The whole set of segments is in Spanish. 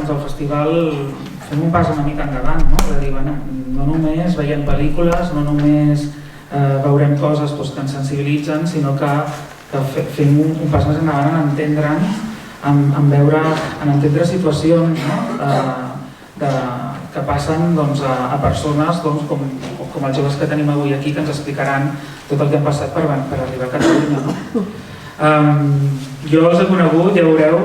doncs, el festival fem un pas una mica endavant, no? De dir, bueno, no només veiem pel·lícules, no només veurem coses doncs, que ens sensibilitzen, sinó que fem un pas més endavant en entendre'ns, en entendre situacions, no? Que passen doncs, a persones doncs, com els joves que tenim avui aquí, que ens explicaran tot el que han passat per arribar a Catalunya. No? Jo els he conegut, ja veureu,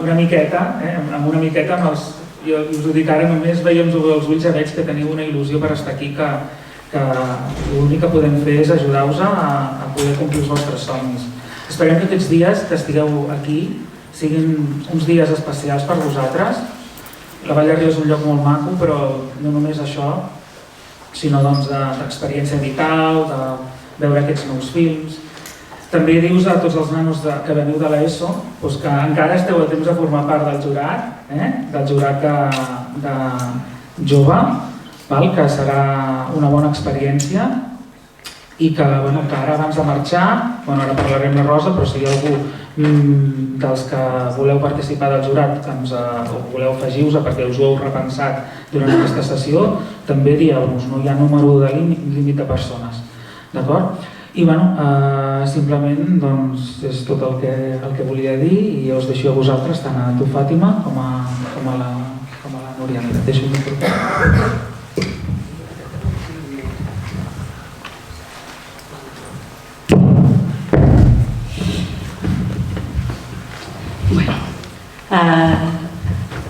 una miqueta, amb una miqueta, jo us ho dic ara, només veiem els ulls, ja veig que teniu una il·lusió per estar aquí, que l'únic que podem fer és ajudar-vos a poder complir els vostres somnis. Esperem que aquests dies que estigueu aquí siguin uns dies especials per vosaltres. La Vall d'Arriba és un lloc molt maco, però no només això, sinó d'experiència vital, de veure aquests nous films. També dius a tots els nanos que veniu de l'ESO que encara esteu a temps de formar part del jurat de jove, que serà una bona experiència i que ara abans de marxar, ara parlarem la Rosa, però si hi ha algú dels que voleu participar del jurat o voleu afegir-vos perquè us ho heu repensat durant aquesta sessió, també dieu-nos, no hi ha número de límit de persones, d'acord? I simplement és tot el que volia dir i us deixo a vosaltres, tant a tu Fàtima com a la Núria. Et deixo un micròfon.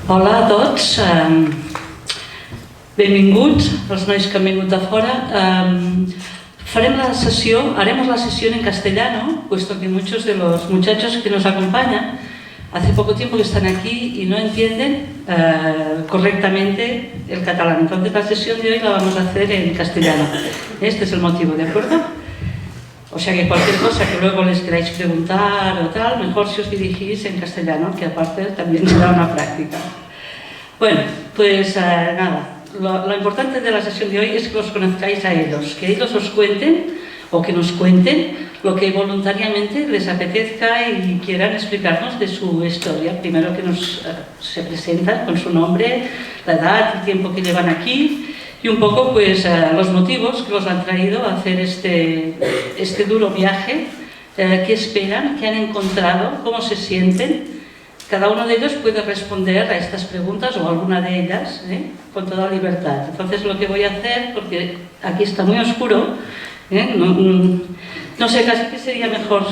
Hola a tots, benvinguts els nois que han vingut de fora. Haremos la sesión en castellano, puesto que muchos de los muchachos que nos acompañan hace poco tiempo que están aquí y no entienden correctamente el catalán. Entonces la sesión de hoy la vamos a hacer en castellano. Este es el motivo, ¿de acuerdo? O sea que cualquier cosa que luego les queráis preguntar o tal, mejor si os dirigís en castellano, que aparte también será una práctica. Bueno, pues nada. Lo importante de la sesión de hoy es que los conozcáis a ellos, que ellos os cuenten o que nos cuenten lo que voluntariamente les apetezca y quieran explicarnos de su historia. Primero que se presentan con su nombre, la edad, el tiempo que llevan aquí y un poco los motivos que los han traído a hacer este duro viaje, qué esperan, qué han encontrado, cómo se sienten. Cada uno de ellos puede responder a estas preguntas o alguna de ellas con toda libertad. Entonces lo que voy a hacer, porque aquí está muy oscuro, no sé, casi que sería mejor,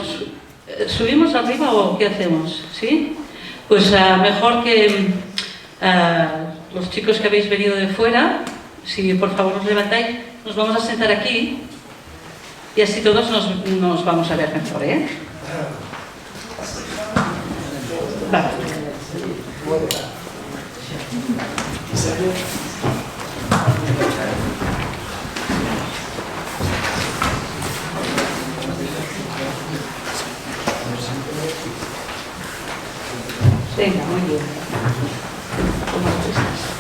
¿subimos arriba o qué hacemos? ¿Sí? Pues mejor que los chicos que habéis venido de fuera, si por favor os levantáis, nos vamos a sentar aquí y así todos nos vamos a ver mejor, ¿eh? Vale. Venga, muy bien. ¿Cómo estás?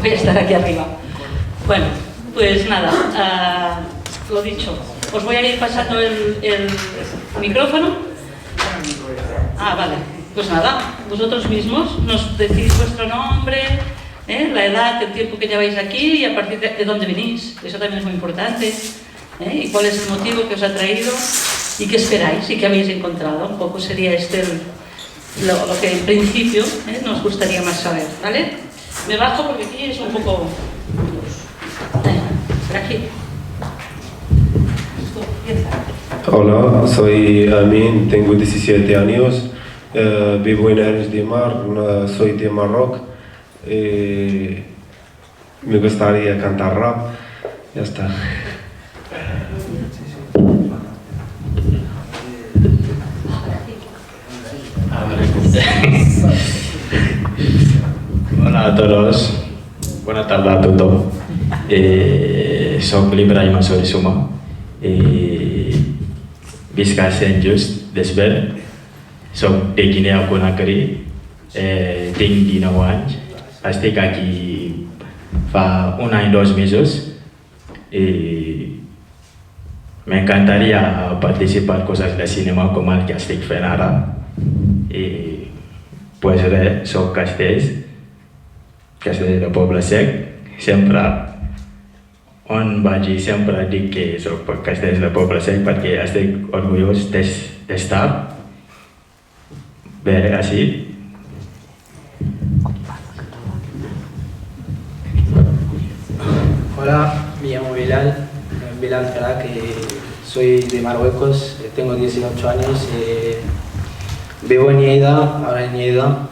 Voy a estar aquí arriba. Bueno, pues nada, lo dicho, os voy a ir pasando el micrófono. Ah, vale. Pues nada, vosotros mismos nos decís vuestro nombre, la edad, el tiempo que lleváis aquí y a partir de dónde venís. Eso también es muy importante. Y cuál es el motivo que os ha traído y qué esperáis y qué habéis encontrado. Un poco sería lo que en principio nos gustaría más saber, ¿vale? Me bajo porque aquí es un poco... Aquí. Hola, soy Amin, tengo 17 años, vivo en Arenys de Mar, soy de Marruecos. Me gustaría cantar rap, ya está. Hola, todos, bona tarda a tothom. Soc l'Ibrahim Sorisuma i visc a Sant Just d'Esvern. Soc de Guinea Conakry, tinc 19 anys. Estic aquí fa un any, 2 mesos i m'encantaria participar en coses de cinema com el que estic fent ara. I pues res, soc Castells de Poble Sec. Sempre on vagi sempre dic que soc Castells de Poble Sec perquè estic orgullós d'estar bé així. Hola, me llamo Bilal Ferak, soy de Marruecos, tengo 18 años, vivo en Lleida, ahora en Lleida.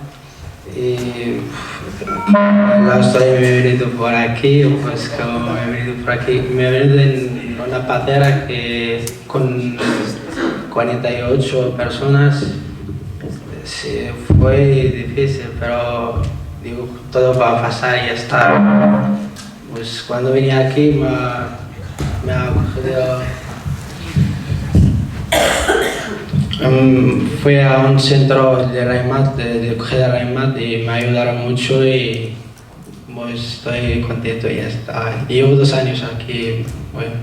La historia me he venido por aquí, pues como me he venido por aquí, me he venido en una patera que con 48 personas. Sí, fue difícil, pero digo, todo va a pasar y ya está. Pues cuando vine aquí me ha cogido. Fui a un centro de Raimat, de acogida Raimat, y me ayudaron mucho y pues estoy contento y ya está. Llevo 2 años aquí. Bueno.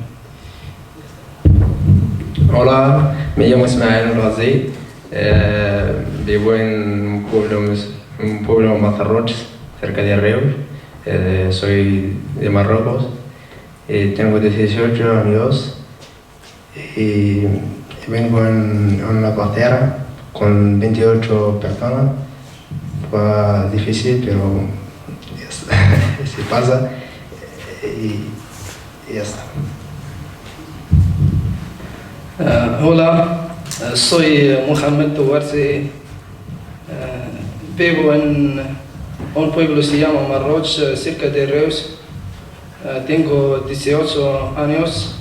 Hola, me llamo Ismael Razi, vivo en un pueblo Mazarroch, cerca de Reus. Soy de Marruecos, tengo 18 años y vengo en una patera con 28 personas. Fue difícil, pero se pasa y ya está. Hola, soy Mohamed Touarsi, vivo en un pueblo que se llama Marroch, cerca de Reus. Tengo 18 años.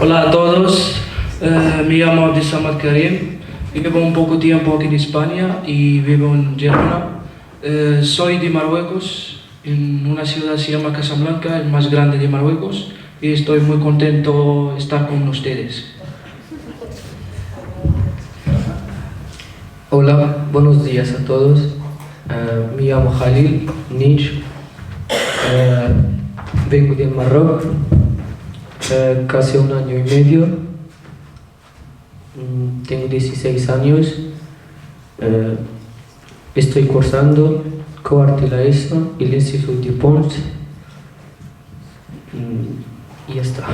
Hola a todos, me llamo Abdesamad Karim, vivo un poco tiempo aquí en España y vivo en Gerona. Soy de Marruecos, en una ciudad que se llama Casablanca, el más grande de Marruecos, y estoy muy contento de estar con ustedes. Hola, buenos días a todos. Me llamo Khalil Nich, vengo de Marruecos, casi 1 año y medio, tengo 16 años, estoy cursando cuarto la ESO y el Instituto de Pons y ya está.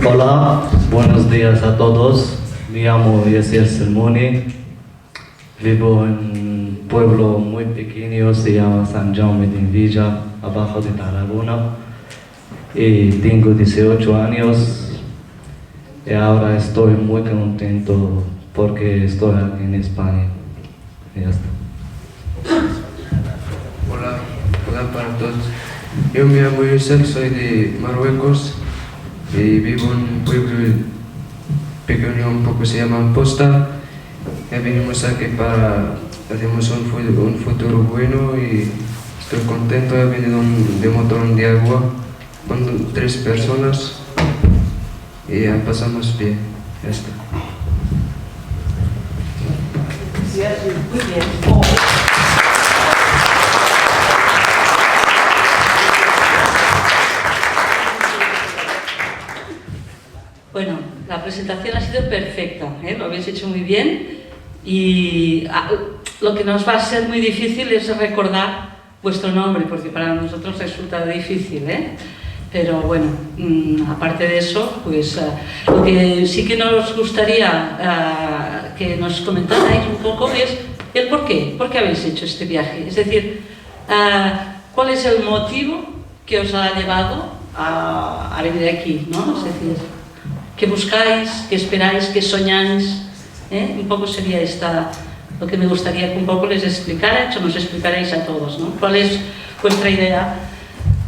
Hola, buenos días a todos. Me llamo Yasser Selmoni, vivo en un pueblo muy pequeño, se llama San Jaume de Villa, abajo de Tarragona, y tengo 18 años y ahora estoy muy contento porque estoy aquí en España. Y ya está. Hola para todos. Yo me llamo Yusef, soy de Marruecos y vivo en un pueblo pequeño, un poco se llama Amposta. Venimos aquí para hacemos un futuro bueno y estoy contento. He venido de motor de agua con 3 personas y ya pasamos bien. Ya está. Muy bien. Bueno, la presentación ha sido perfecta, lo habéis hecho muy bien y lo que nos va a ser muy difícil es recordar vuestro nombre, porque para nosotros resulta difícil, pero bueno, aparte de eso, pues lo que sí que nos gustaría que nos comentarais un poco es el por qué habéis hecho este viaje, es decir, cuál es el motivo que os ha llevado a venir aquí, ¿no? Es decir, ¿qué buscáis? ¿Qué esperáis? ¿Qué soñáis? Un poco sería lo que me gustaría que un poco les explicarais o nos explicarais a todos, ¿no? ¿Cuál es vuestra idea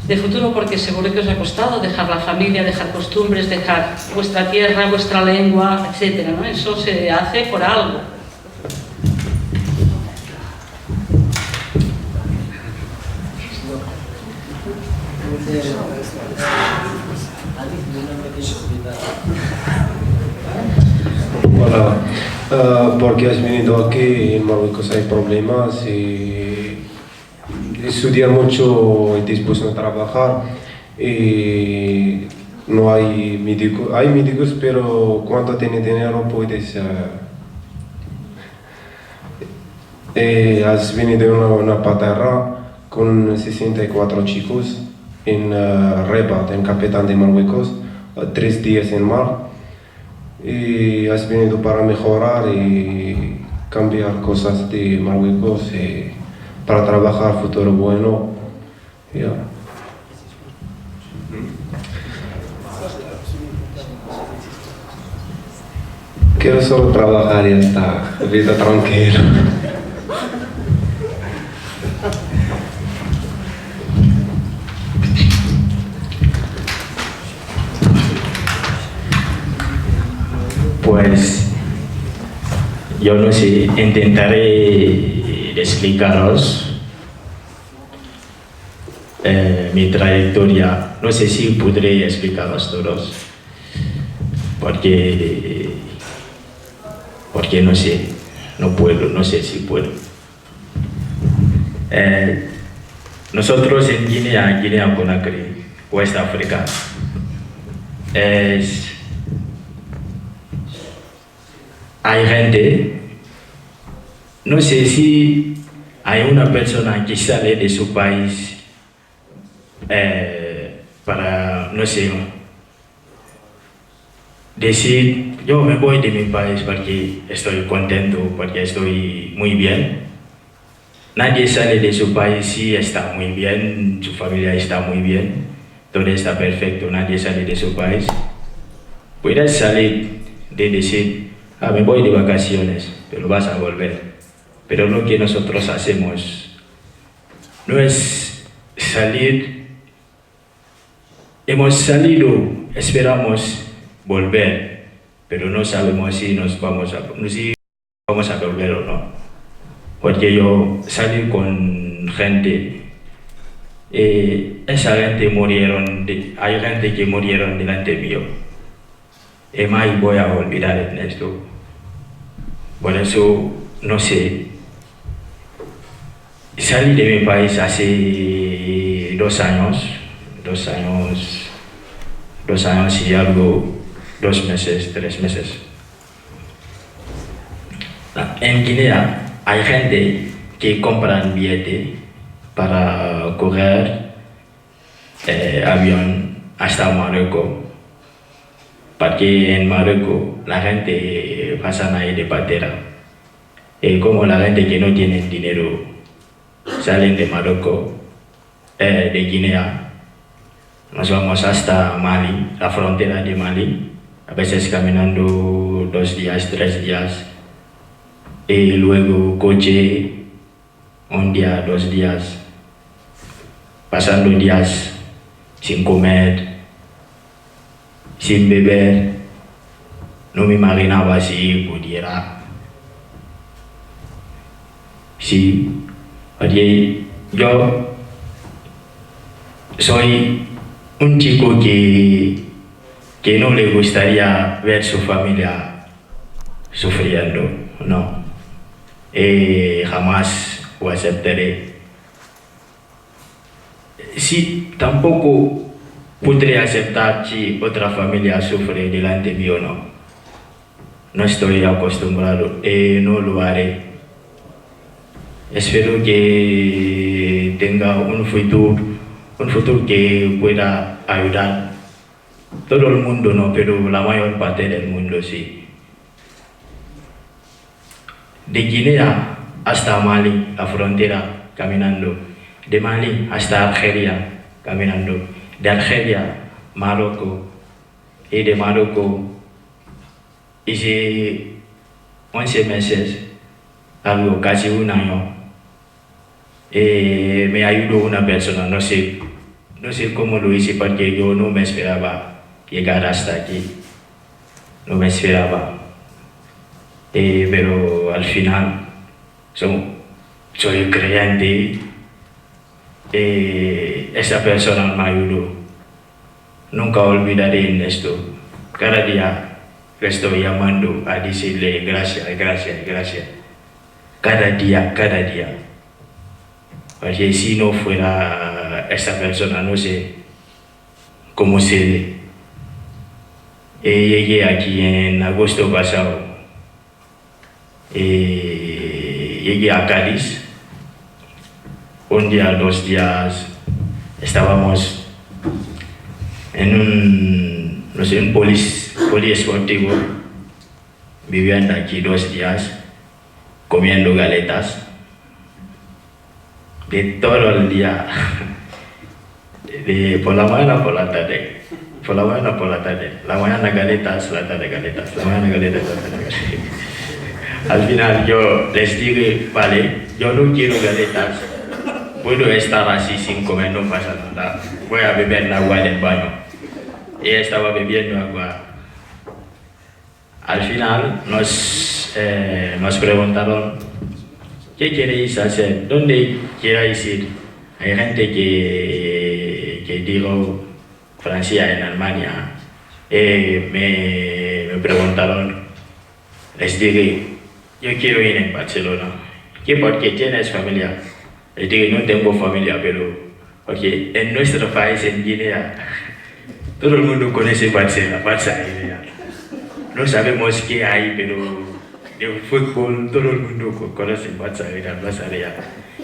de futuro, porque seguro que os ha costado dejar la familia, dejar costumbres, dejar vuestra tierra, vuestra lengua, etc., ¿no? Eso se hace por algo. Hola, porque has venido aquí en Marruecos hay problemas y estudiar mucho y después no trabajar y no hay médicos, hay médicos pero cuando tienes dinero puedes has venido en una patera con 64 chicos en Rabat, en capital de Marruecos, 3 días en mar y has venido para mejorar y cambiar cosas de Marruecos y para trabajar futuro bueno. Yeah. Quiero solo trabajar y ya está, vida tranquila. Pues yo no sé, intentaré explicaros mi trayectoria. No sé si podré explicaros todos, porque no sé, no puedo, no sé si puedo. Nosotros en Guinea-Conakry, West África, hay gente, no sé si hay una persona que sale de su país para, no sé, decir, yo me voy de mi país porque estoy contento, porque estoy muy bien. Nadie sale de su país si está muy bien, su familia está muy bien, todo está perfecto, nadie sale de su país. Puedes salir de decir, me voy de vacaciones, pero vas a volver. Pero lo que nosotros hacemos no es salir, hemos salido, esperamos volver, pero no sabemos si vamos a volver o no. Porque yo salí con gente, esa gente murieron, hay gente que murieron delante mío. Y más voy a olvidar esto. Por eso, no sé, salí de mi país hace 2 años y algo, 2 meses, 3 meses. En Guinea hay gente que compran billete para coger avión hasta Marruecos. Porque en Marruecos la gente pasa ahí de patera. Y como la gente que no tiene dinero salen de Marruecos, de Guinea, nos vamos hasta Mali, la frontera de Mali, a veces caminando 2 días, 3 días, y luego coche 1 día, 2 días, pasando días sin comer, sin beber. No me imaginaba si pudiera. Sí, porque yo soy un chico que no le gustaría ver su familia sufriendo, no. Jamás lo aceptaré. Sí, tampoco podré aceptar si otra familia sufre delante mío, no. No estoy acostumbrado y no lo haré. Espero que tenga un futuro que pueda ayudar. Todo el mundo no, pero la mayor parte del mundo sí. De Guinea hasta Mali, la frontera, caminando. De Mali hasta Argelia, caminando. De Argelia, Marruecos. Y de Marruecos hice 11 meses, algo casi 1 año. Me ayudó una persona, no sé no sé cómo lo hice porque yo no me esperaba llegar hasta aquí. No me esperaba. Pero al final soy creyente. Esa persona me ayudó. Nunca olvidaré en esto. Cada día le estoy llamando a decirle gracias, gracias, gracias. Cada día. Porque si no fuera esa persona, no sé cómo sería. Llegué aquí en agosto pasado. Llegué a Cádiz. Un día, 2 días, estábamos en un poliesportivo, viviendo aquí 2 días, comiendo galetas, de todo el día, por la mañana, por la tarde, la mañana galetas, la tarde galetas, la mañana galetas, la tarde galetas. Al final yo les dije, vale, yo no quiero galetas, puedo estar así sin comer, no pasa nada, voy a beber el agua del baño. Ella estaba bebiendo agua. Al final nos preguntaron, ¿qué queréis hacer? ¿Dónde queréis ir? Hay gente que digo Francia, en Alemania. Me preguntaron, les dije, yo quiero ir en Barcelona. ¿Qué? Porque tienes familia. Les dije, no tengo familia, pero porque en nuestro país, en Guinea, todo el mundo conoce Barça. No sabemos qué hay, pero de fútbol todo el mundo conoce Barça.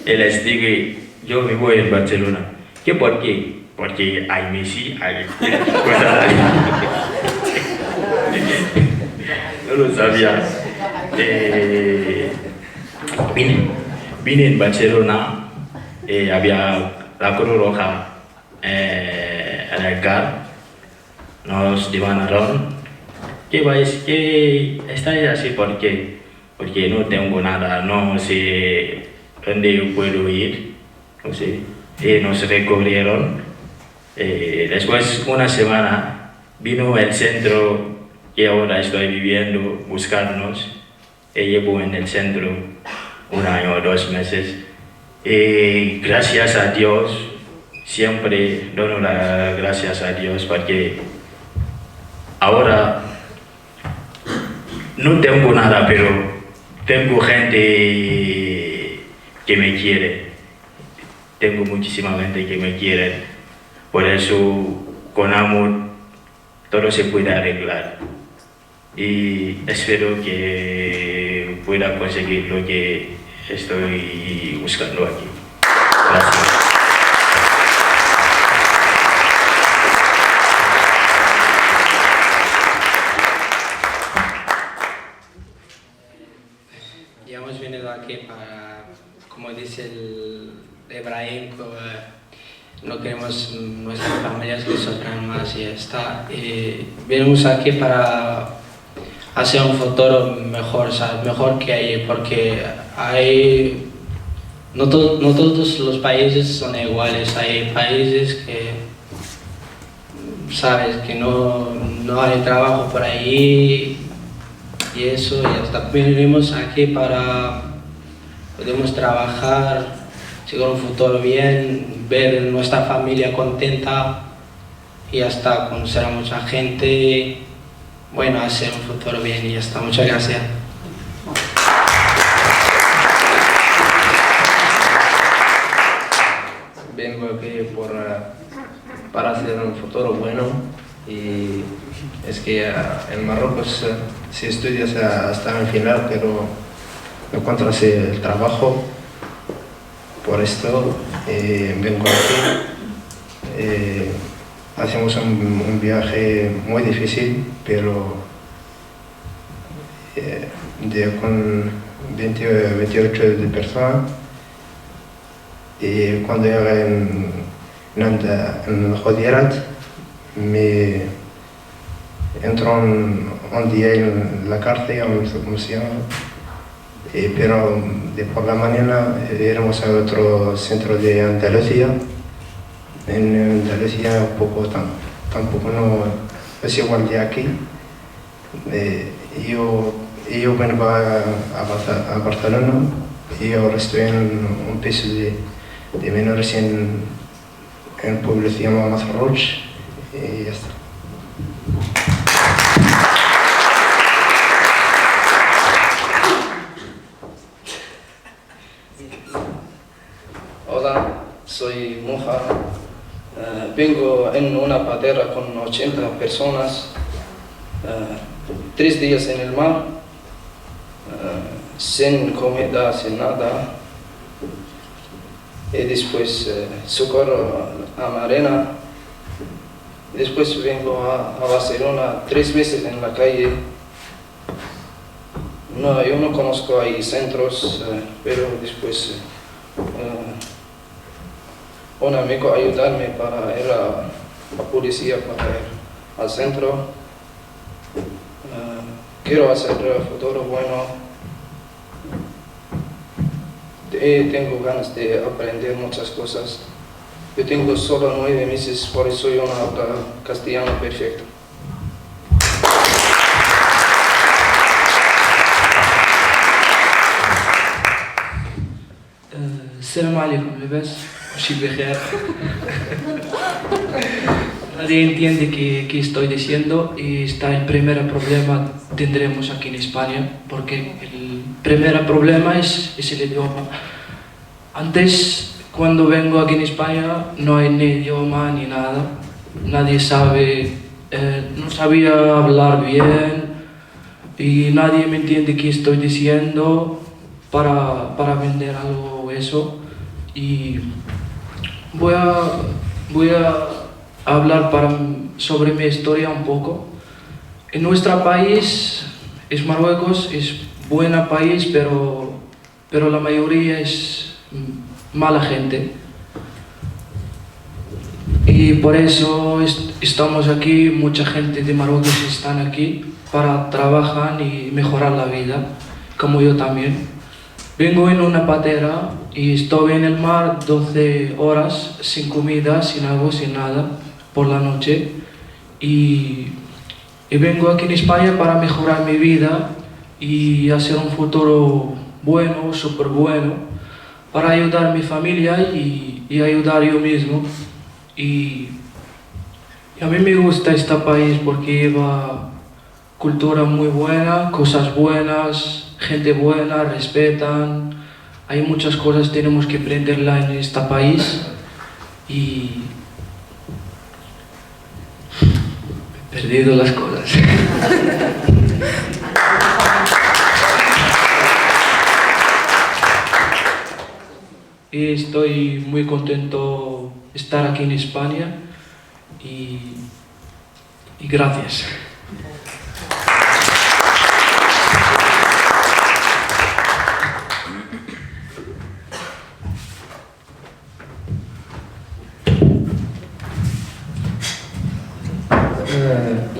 Y les dije, yo me voy a Barcelona. ¿Qué por qué? Porque hay Messi, hay cosas ahí. No lo sabía. Vine en Barcelona, había la Cruz Roja en el CAR. Nos demanaron, ¿qué estáis así? Porque no tengo nada, no sé dónde puedo ir, no sé. Y nos recorrieron. Después, una semana, vino el centro que ahora estoy viviendo, buscarnos. Llevo en el centro 1 año o 2 meses. Y gracias a Dios, siempre doy las gracias a Dios porque ahora no tengo nada, pero tengo gente que me quiere. Tengo muchísima gente que me quiere. Por eso, con amor, todo se puede arreglar. Y espero que pueda conseguir lo que estoy buscando aquí. Gracias. Ya hemos venido aquí para, como dice el Ebrahim, no queremos nuestras familias que sufran más y ya está. Y venimos aquí para hacer un futuro mejor, ¿sabes? Mejor que ahí, porque no todos los países son iguales. Hay países que, sabes, que no hay trabajo por ahí y eso, y hasta venimos aquí para podemos trabajar, seguir un futuro bien, ver nuestra familia contenta y hasta conocer a mucha gente, bueno, hacer un futuro bien y ya está. Muchas gracias. Vengo aquí para hacer un futuro bueno, y es que en Marruecos si estudias hasta el final, pero no encuentras el trabajo. Por esto vengo aquí. Hacemos un viaje muy difícil, pero con 28 de personas. Y cuando llegué en Jodirat, me entró un día en la cárcel, ¿cómo se llama? Pero por la mañana íbamos a otro centro de Andalucía. En Andalucía tampoco no es igual de aquí. Yo vengo a Barcelona y ahora estoy en un piso de menores en un pueblo que se llama Mazarroch y ya está. Hola, soy Moja. Vengo en una patera con 80 personas, 3 días en el mar, sin comida, sin nada. Y después socorro a Marina. Después vengo a Barcelona 3 meses en la calle. No, yo no conozco ahí centros, pero después un amigo ayudarme para ir a la policía, para ir al centro. Quiero hacer futuro bueno. Tengo ganas de aprender muchas cosas. Yo tengo solo 9 meses, por eso yo no hablo castellano perfecto. السلام عليكم لاباس وشي بخير. Nadie entiende qué estoy diciendo y está el primer problema tendremos aquí en España, porque el primer problema es el idioma. Antes, cuando vengo aquí en España, no hay ni idioma ni nada. Nadie sabe, no sabía hablar bien y nadie me entiende qué estoy diciendo para vender algo o eso. Y voy a hablar sobre mi historia un poco. En nuestro país, es Marruecos, es buen país, pero la mayoría es mala gente. Y por eso estamos aquí, mucha gente de Marruecos están aquí para trabajar y mejorar la vida, como yo también. Vengo en una patera y estoy en el mar 12 horas sin comida, sin agua, sin nada, por la noche. Y vengo aquí en España para mejorar mi vida y hacer un futuro bueno, súper bueno, para ayudar a mi familia y ayudar yo mismo. Y a mí me gusta este país porque lleva cultura muy buena, cosas buenas, gente buena, respetan. Hay muchas cosas que tenemos que aprenderla en este país y he perdido las cosas. Y estoy muy contento de estar aquí en España y gracias.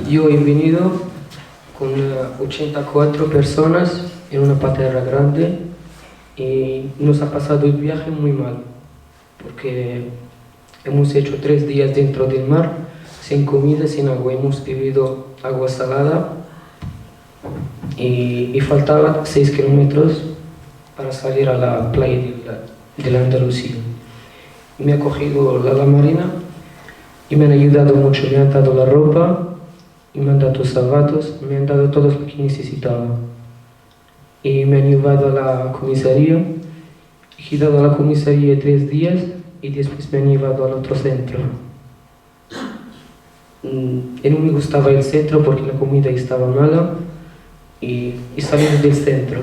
Yo he venido con 84 personas en una patera grande y nos ha pasado el viaje muy mal porque hemos hecho 3 días dentro del mar sin comida, sin agua. Hemos bebido agua salada y faltaban 6 kilómetros para salir a la playa de la Andalucía. Me ha cogido la marina y me han ayudado mucho, me han dado la ropa y me han dado zapatos, me han dado todo lo que necesitaba. Y me han llevado a la comisaría, he ido a la comisaría 3 días y después me han llevado al otro centro. Y no me gustaba el centro porque la comida estaba mala y salí del centro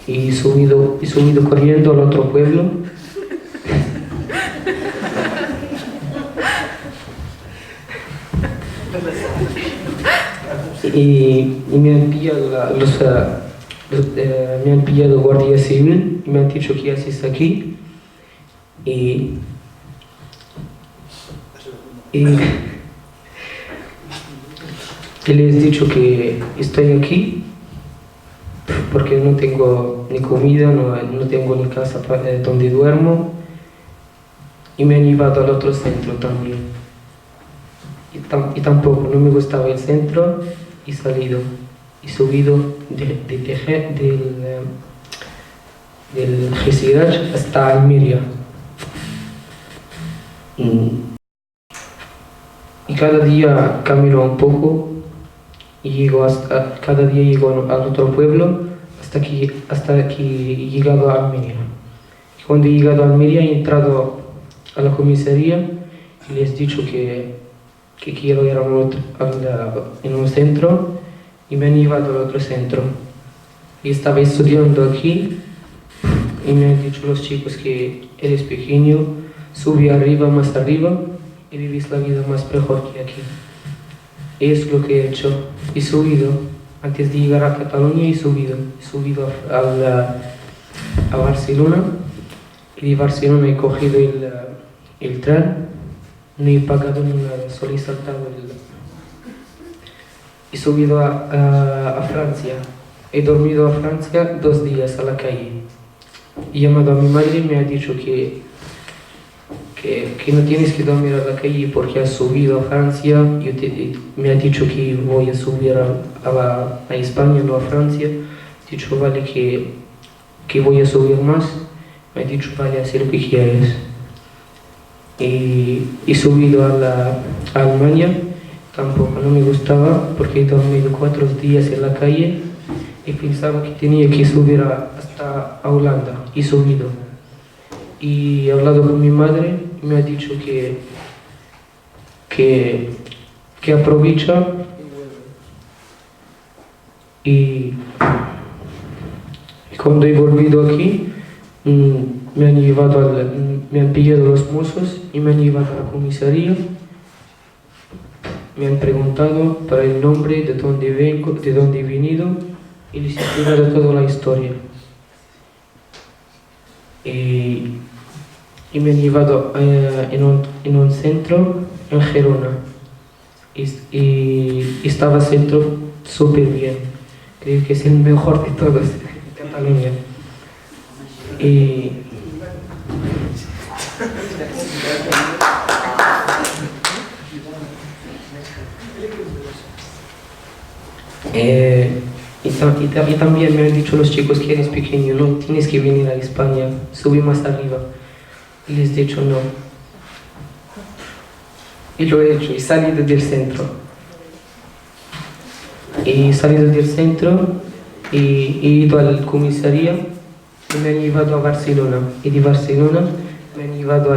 y he subido corriendo al otro pueblo. Y me han pillado me han pillado Guardia Civil y me han dicho ¿qué haces aquí? Y les he dicho que estoy aquí porque no tengo ni comida, no tengo ni casa donde duermo y me han llevado al otro centro también. Y tampoco, no me gustaba el centro y salido. Y subido del Gesiraj hasta Almería. Y cada día camino un poco y cada día llego al otro pueblo hasta que he llegado a Almería. Cuando he llegado a Almería he entrado a la comisaría y les he dicho que quiero ir en un centro y me han llevado al otro centro. Y estaba estudiando aquí y me han dicho los chicos que eres pequeño, sube arriba, más arriba y vivís la vida más mejor que aquí. Y es lo que he hecho. He subido, antes de llegar a Cataluña he subido a Barcelona y de Barcelona he cogido el tren, no he pagado ni nada, solo he saltado he subido a Francia, he dormido a Francia 2 días a la calle. He llamado a mi madre y me ha dicho que no tienes que dormir a la calle porque has subido a Francia. Me ha dicho que voy a subir a España, no a Francia. He dicho, vale, que voy a subir más. Me ha dicho, vale, haz lo que quieres. Y he subido a Alemania, tampoco no me gustaba porque he dormido 4 días en la calle y pensaba que tenía que subir hasta Holanda. He subido. Y he hablado con mi madre y me ha dicho que aprovecha y cuando he volvido aquí me han pillado los mozos y me han llevado a la comisaría. Me han preguntado para el nombre, de dónde vengo, de dónde he venido y les he explicado toda la historia. Y me han llevado en un centro en Gerona y estaba el centro súper bien, creo que es el mejor de todos en Cataluña. Y también me han dicho los chicos que eres pequeño, no tienes que venir a España, sube más arriba. Y les he dicho no. Y lo he hecho, he salido del centro. He salido del centro y he ido a la comisaría y me han llevado a Barcelona. Y de Barcelona me han llevado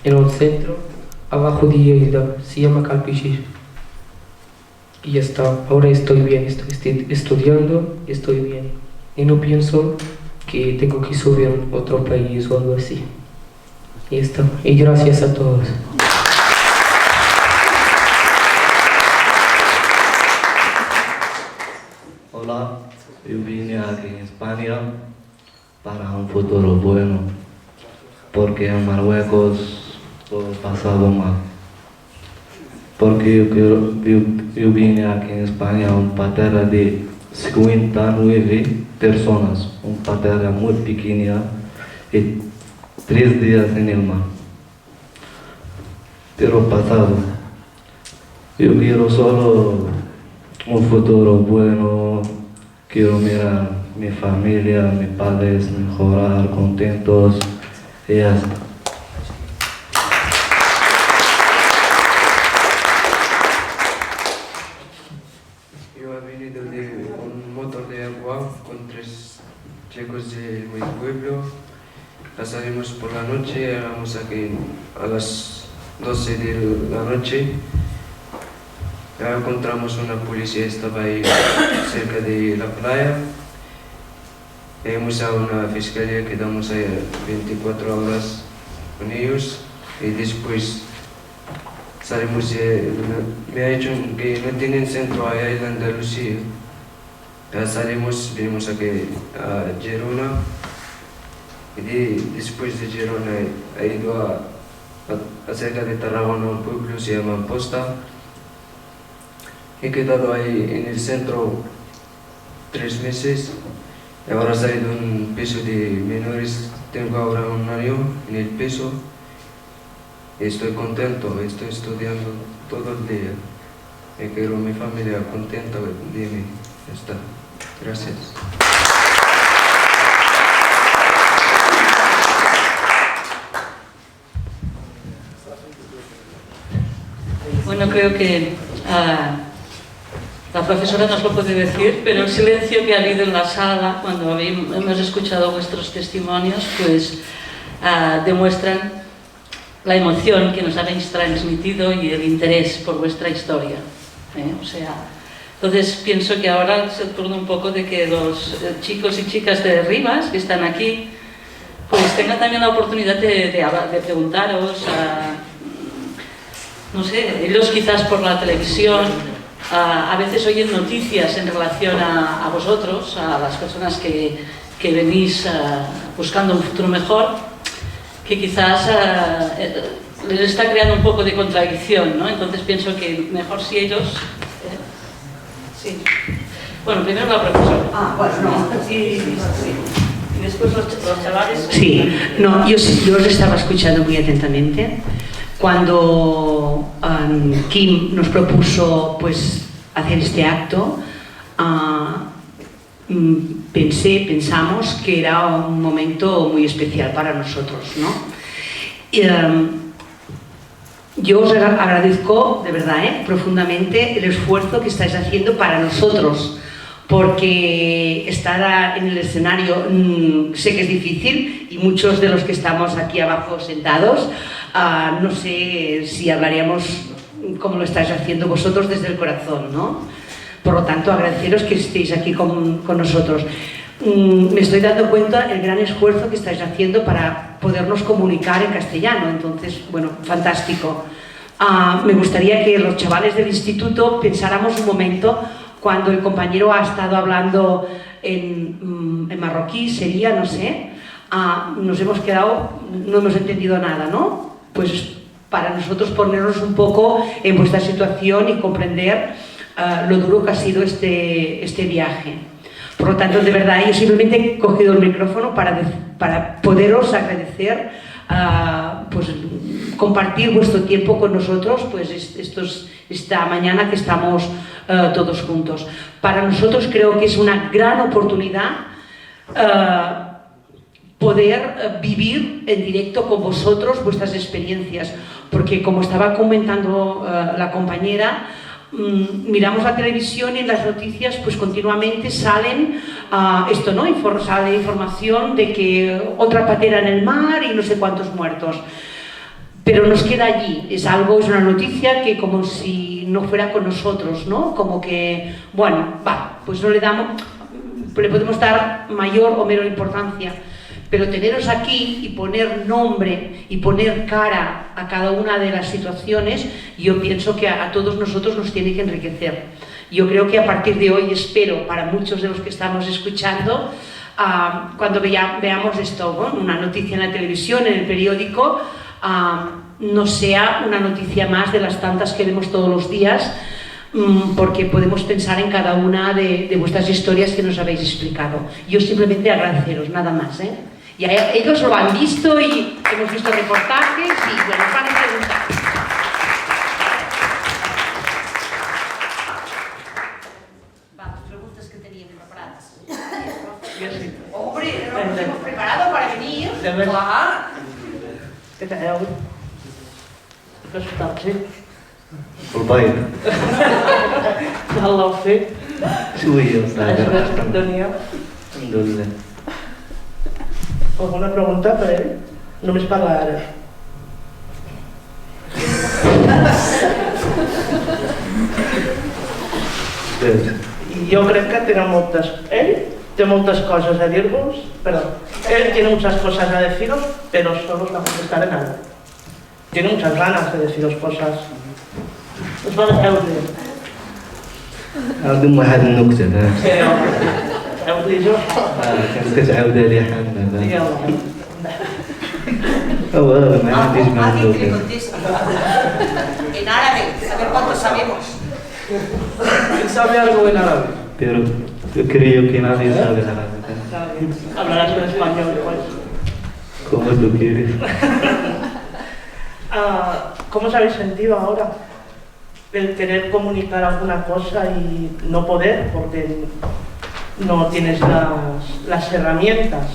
en un centro abajo de Lleida, se llama Calpichis. Y ya está, ahora estoy bien, estoy estudiando, estoy bien. Y no pienso que tengo que subir a otro país o algo así. Y está, y gracias a todos. Hola, yo vine aquí en España para un futuro bueno, porque en Marruecos lo he pasado mal. Porque yo vine aquí en España a una patera de 59 personas, una patera muy pequeña y 3 días en el mar. Pero pasado, yo quiero solo un futuro bueno, quiero mirar mi familia, mis padres mejorar, contentos y ya está. Yo he venido de un motor de agua con 3 chicos de mi pueblo. Salimos por la noche, llegamos aquí a las 12 de la noche. Encontramos una policía, estaba ahí cerca de la playa. Fuimos a una fiscalía, quedamos ahí 24 horas con ellos y después salimos. Me ha dicho que no tienen centro allá en Andalucía. Salimos, vinimos aquí a Gerona y después de Gerona he ido a cerca de Tarragona, un pueblo se llama Amposta. He quedado ahí en el centro 3 meses. Ahora he salido un piso de menores. Tengo ahora un año en el piso. y estoy contento, estoy estudiando todo el día y quiero mi familia contenta de mí. Ya está. Gracias. Bueno, creo que la profesora nos lo puede decir, pero el silencio que ha habido en la sala cuando hemos escuchado vuestros testimonios, pues demuestran la emoción que nos habéis transmitido y el interés por vuestra historia. O sea, entonces pienso que ahora es el turno un poco de que los chicos y chicas de Rivas que están aquí, pues tengan también la oportunidad de preguntaros, no sé, ellos quizás por la televisión a veces oyen noticias en relación a vosotros, a las personas que venís buscando un futuro mejor, que quizás les está creando un poco de contradicción, ¿no? Entonces pienso que mejor si ellos... sí. Bueno, primero la profesora. Bueno, no. Sí. Y después los chavales... Sí, no, yo os estaba escuchando muy atentamente. Cuando Kim nos propuso pues, hacer este acto, pensamos que era un momento muy especial para nosotros, ¿no? Yo os agradezco, de verdad, profundamente el esfuerzo que estáis haciendo para nosotros, porque estar en el escenario sé que es difícil y muchos de los que estamos aquí abajo sentados, no sé si hablaríamos como lo estáis haciendo vosotros desde el corazón, ¿no? Por lo tanto, agradeceros que estéis aquí con nosotros. Me estoy dando cuenta del gran esfuerzo que estáis haciendo para podernos comunicar en castellano, entonces, bueno, fantástico. Me gustaría que los chavales del instituto pensáramos un momento cuando el compañero ha estado hablando en marroquí, sería, no sé, nos hemos quedado, no hemos entendido nada, ¿no? Pues para nosotros ponernos un poco en vuestra situación y comprender lo duro que ha sido este viaje. Por lo tanto, de verdad, yo simplemente he cogido el micrófono para poderos agradecer, pues compartir vuestro tiempo con nosotros, pues esta mañana que estamos todos juntos. Para nosotros creo que es una gran oportunidad poder vivir en directo con vosotros vuestras experiencias, porque como estaba comentando la compañera, miramos la televisión y en las noticias pues continuamente salen esto, ¿no? Sale información de que otra patera en el mar y no sé cuántos muertos, pero nos queda allí, es una noticia que como si no fuera con nosotros, ¿no? Como que, bueno, pues no le podemos dar mayor o menor importancia, pero teneros aquí y poner nombre y poner cara a cada una de las situaciones, yo pienso que a todos nosotros nos tiene que enriquecer. Yo creo que a partir de hoy, espero, para muchos de los que estamos escuchando, cuando veamos esto, ¿no? Una noticia en la televisión, en el periódico, no sea una noticia más de las tantas que vemos todos los días, porque podemos pensar en cada una de vuestras historias que nos habéis explicado. Yo simplemente agradeceros, nada más, ¿eh? Y ellos lo han visto y hemos visto reportajes y bueno, nos van a preguntar. Preguntas que tenían preparadas. Hombre, nos hemos preparado para venir. De verdad. ¿Qué tal? ¿Qué tal, sí? البيض الله وفيك شوية وصغيرة الدنيا الحمد لله. ¿Alguna pregunta per ell? Només parla ara. Jo crec que ell té moltes coses a dir-vos, él tiene muchas cosas a deciros, pero solo os la contestaré nada. Tiene muchas ganas de deciros cosas. Us va deixar dir. عاود واحد النكتة Heu dit jo? كانت كتعاودها لي حنا يلا. ما عنديش مع النكتة. En árabe, a ver cuánto sabemos. ¿Quién sabe algo en árabe? Pero yo creo que nadie sabe árabe. Hablarás en español, pues. Como tú quieres. ¿Cómo os habéis sentido ahora? El querer comunicar alguna cosa y no poder porque no tienes las herramientas.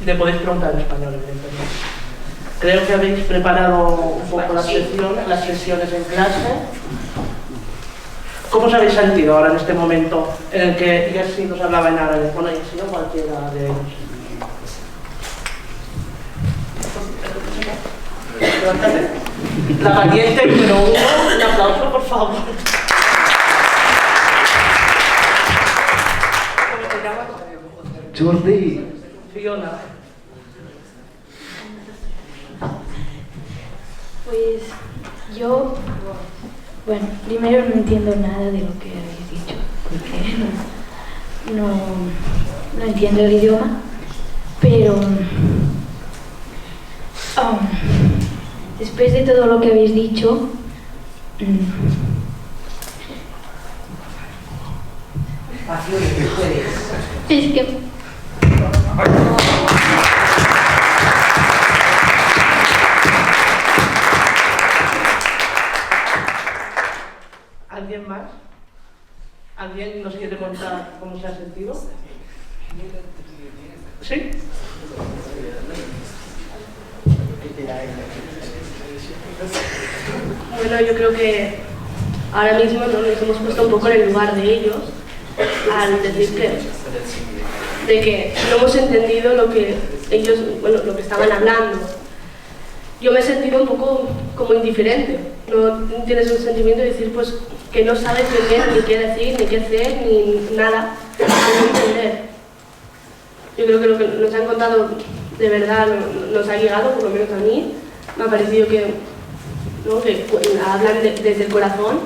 Le podéis preguntar en español, evidentemente. Creo que habéis preparado un poco las sesiones en clase. ¿Cómo os habéis sentido ahora en este momento en el que Jersey nos hablaba en árabe? Bueno, Jersey o cualquiera de ellos. Levántate. La valiente número 1, un aplauso, por favor. ¿Cómo te llamas? Jordi. Fiona. Pues yo, bueno, primero no entiendo nada de lo que habéis dicho, porque no entiendo el idioma, pero después de todo lo que habéis dicho, es que ¿Alguien más? ¿Alguien nos quiere contar cómo se ha sentido? ¿Sí? Bueno, yo creo que ahora mismo nos hemos puesto un poco en el lugar de ellos al decir que no hemos entendido lo que ellos, bueno, lo que estaban hablando. Yo me he sentido un poco como indiferente. No tienes un sentimiento de decir pues que no sabes bien ni qué decir, ni qué hacer, ni nada, al no entender. Yo creo que lo que nos han contado de verdad nos ha llegado, por lo menos a mí. Me ha parecido que, ¿no?, que hablan desde el corazón.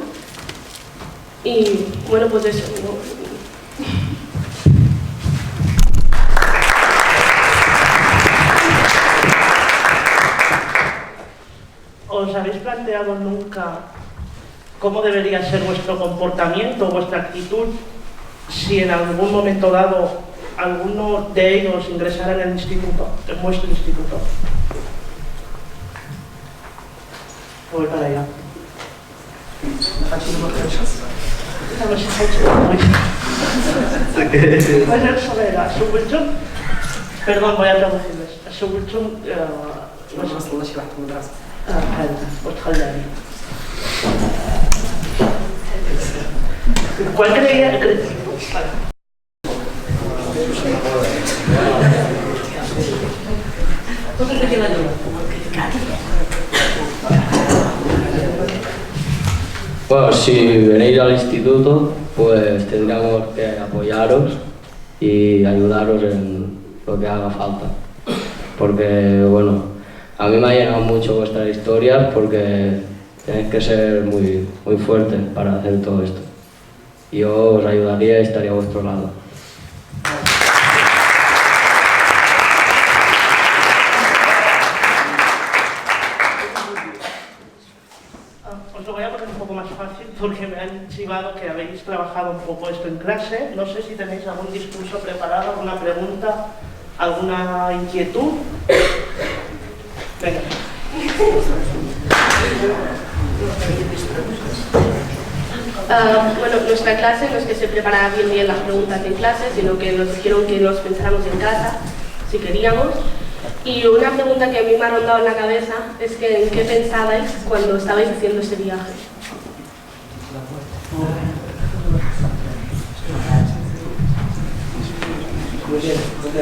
Y bueno, pues eso, ¿no? ¿Os habéis planteado nunca cómo debería ser vuestro comportamiento, vuestra actitud, si en algún momento dado alguno de ellos ingresara en el instituto, en vuestro instituto? Voy para allá. Perdón, voy a traducirles. ¿Cuál creía? Bueno, si venís al instituto, pues tendríamos que apoyaros y ayudaros en lo que haga falta. Porque, bueno, a mí me ha llenado mucho vuestras historias porque tenéis que ser muy fuertes para hacer todo esto. Yo os ayudaría y estaría a vuestro lado. Os lo voy a poner un poco más fácil porque me han chivado que habéis trabajado un poco esto en clase. No sé si tenéis algún discurso preparado, alguna pregunta, alguna inquietud. Venga. Bueno, nuestra clase no es que se preparara bien las preguntas en clase, sino que nos dijeron que nos pensáramos en casa, si queríamos. Y una pregunta que a mí me ha rondado en la cabeza es que ¿en qué pensabais cuando estabais haciendo ese viaje?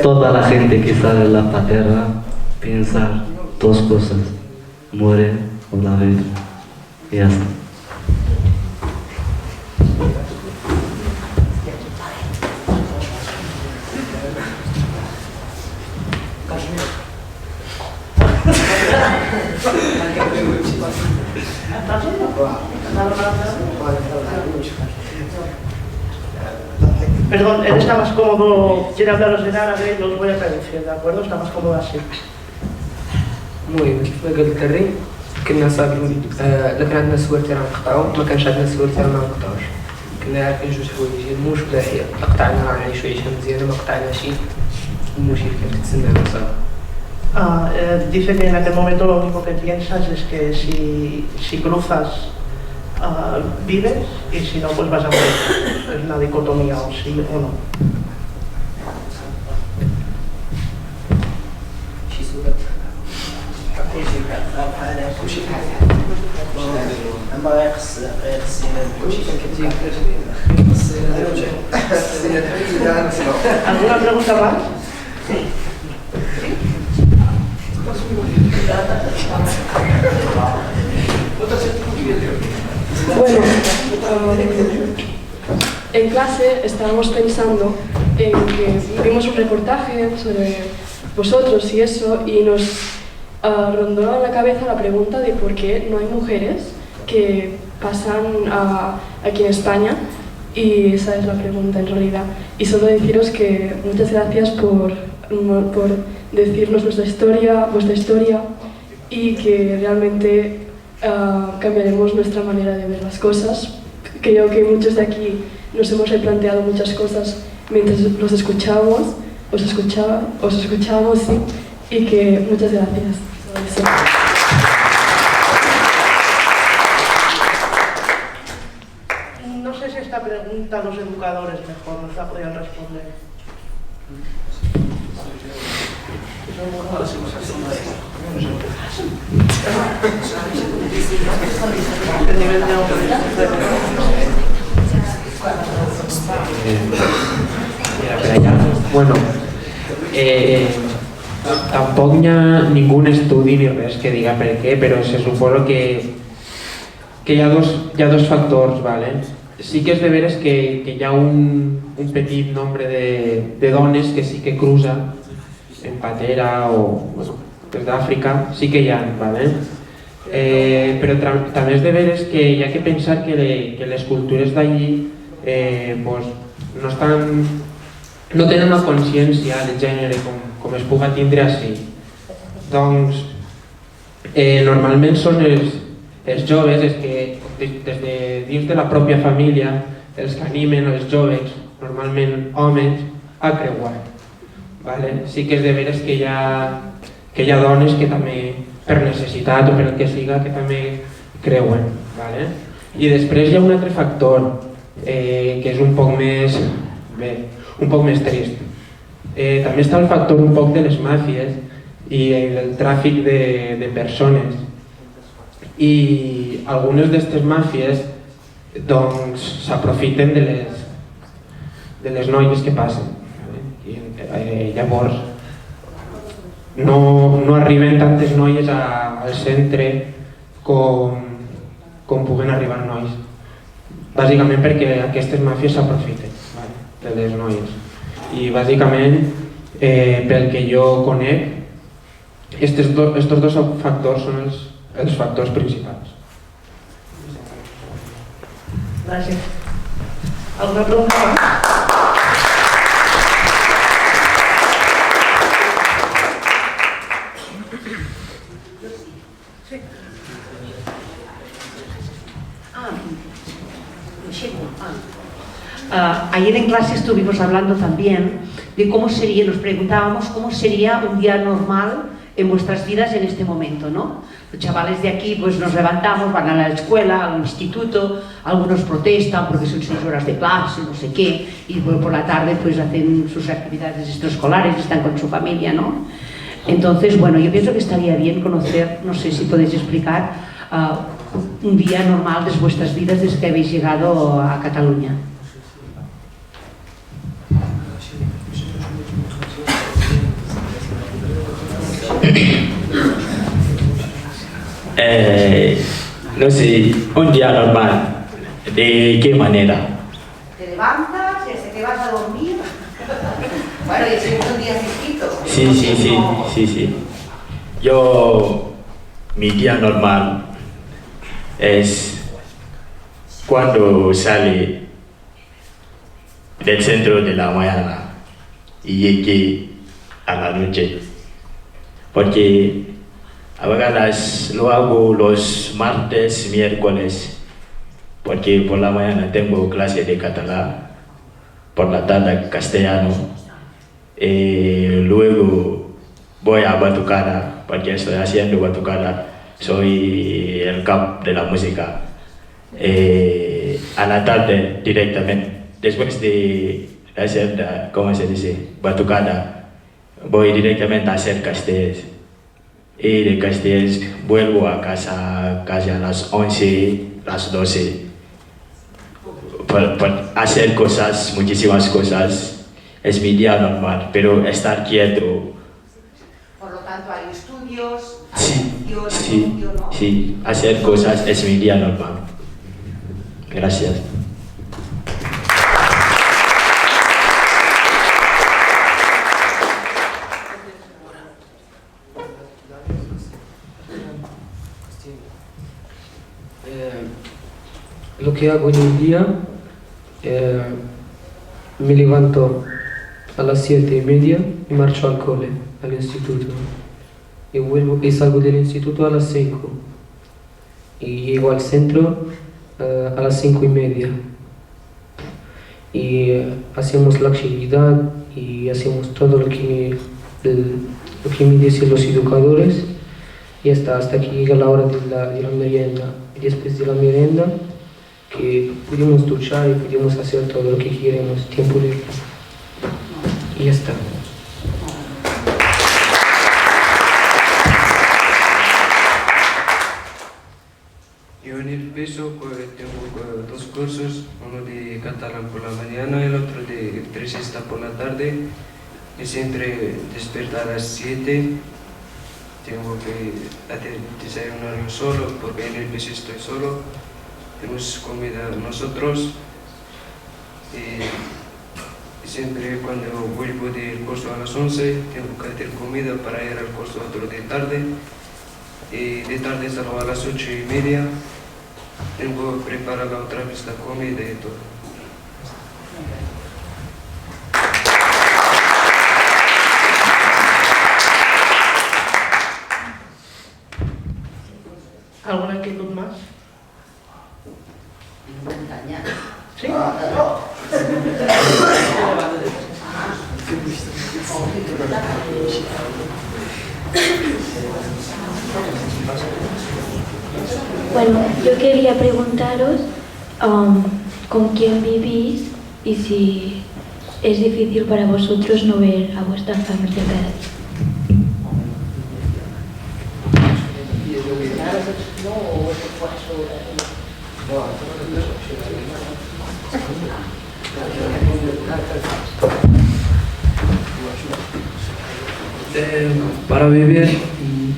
Toda la gente que sale de la patera piensa dos cosas: muere o la vida. Y ya está. Perdón, él está más cómodo, quiere hablaros en árabe, yo os voy a traducir, ¿de acuerdo? Está más cómodo así. المهم كيف ما قال الدري كنا صابين لا كان عندنا سوارتير نقطعو ما كانش عندنا سوارتير ما نقطعوش كنا عارفين جوج حوايج الموش ولا هي قطعنا راه نعيشو عيشه مزيانه ما قطعناش المشكل كانت تسنانا صافي Dice que en aquel momento lo único que piensas es que si cruzas vives y si no pues vas a morir. Es una dicotomía, o sí o no. ¿Alguna pregunta más? Bueno, en clase estábamos pensando en que vimos un reportaje sobre vosotros y eso, y nos rondó en la cabeza la pregunta de por qué no hay mujeres que pasan aquí en España, y esa es la pregunta en realidad. Y solo deciros que muchas gracias por decirnos vuestra historia, y que realmente cambiaremos nuestra manera de ver las cosas. Creo que muchos de aquí nos hemos replanteado muchas cosas mientras los escuchábamos, os escuchábamos, sí, y que muchas gracias. No sé si esta pregunta los educadores mejor nos la podrían responder. Bueno, tampoc hi ha ningú estudi ni res que diga per què, però se suposa que hi ha dos factors, ¿vale? Sí que és de veres que hi ha un petit nombre de dones que sí que cruza en patera o des d'Àfrica, sí que hi ha, ¿vale? Però també és de veres que hi ha que pensar que les cultures d'allí no tenen una consciència del gènere com es puga tindre així. Doncs normalment són els joves els que des de dins de la pròpia família els que animen els joves, normalment homes, a creuar. Sí que és de veres que hi ha dones que també per necessitat o per el que siga que també creuen. I després hi ha un altre factor que és un poc més trist. També està el factor un poc de les màfies i del tràfic de persones, i algunes d'aquestes màfies s'aprofiten de les noies que passen. Llavors no arriben tantes noies al centre com puguen arribar nois, bàsicament perquè aquestes màfies s'aprofiten de les noies. I bàsicament, pel que jo conec, estos dos factors són els factors principals. Gràcies. Alguna pregunta más? Ayer en clase estuvimos hablando también de cómo sería, nos preguntábamos cómo sería un día normal en vuestras vidas en este momento, ¿no? Los chavales de aquí pues nos levantamos, van a la escuela, al instituto, algunos protestan porque son 6 horas de clase, no sé qué, y por la tarde pues hacen sus actividades extraescolares, están con su familia, ¿no? Entonces, bueno, yo pienso que estaría bien conocer, no sé si podéis explicar un día normal de vuestras vidas desde que habéis llegado a Cataluña. No sé, un día normal, ¿de qué manera? ¿Te levantas y hasta que vas a dormir? Bueno, y si es un día distinto. Sí. Mi día normal es cuando sale del centro de la mañana y llegué a la noche. Porque a veces lo hago los martes, miércoles, porque por la mañana tengo clase de catalán, por la tarde castellano, luego voy a batucada, porque estoy haciendo batucada, soy el cap de la música. A la tarde directamente, después de hacer, ¿cómo se dice? Batucada, voy directamente a hacer castells. Y de castells vuelvo a casa casi a las 11, las 12. Para hacer cosas, muchísimas cosas, es mi día normal, pero estar quieto. Por lo tanto, hay estudios, hay Sí, sí, hacer cosas es mi día normal. Gracias. Lo que hago en el día, me levanto a las 7:30 y marcho al cole, al instituto. Y vuelvo y salgo del instituto a las 5. Y llego al centro a las 5:30. Y hacemos la actividad y hacemos todo lo que me dicen los educadores. Y hasta que llega la hora de la merienda. Y después de la merienda, que pudimos duchar y pudimos hacer todo lo que queremos, tiempo libre. Y ya está. Yo en el piso tengo dos cursos, uno de catalán por la mañana y el otro de electricista por la tarde. Y siempre despierto a las 7. Tengo que hacer desayunar yo solo porque en el piso estoy solo. Tenemos comida nosotros. Y siempre cuando vuelvo del curso a las 11 tengo que hacer comida para ir al curso otro de tarde. Y de tarde salgo a las 8:30. Tengo que preparar otra vez la comida y todo. ¿Alguna inquietud más? ¿Sí? Bueno, yo quería preguntaros con quién vivís y si es difícil para vosotros no ver a vuestra familia cada día. Para vivir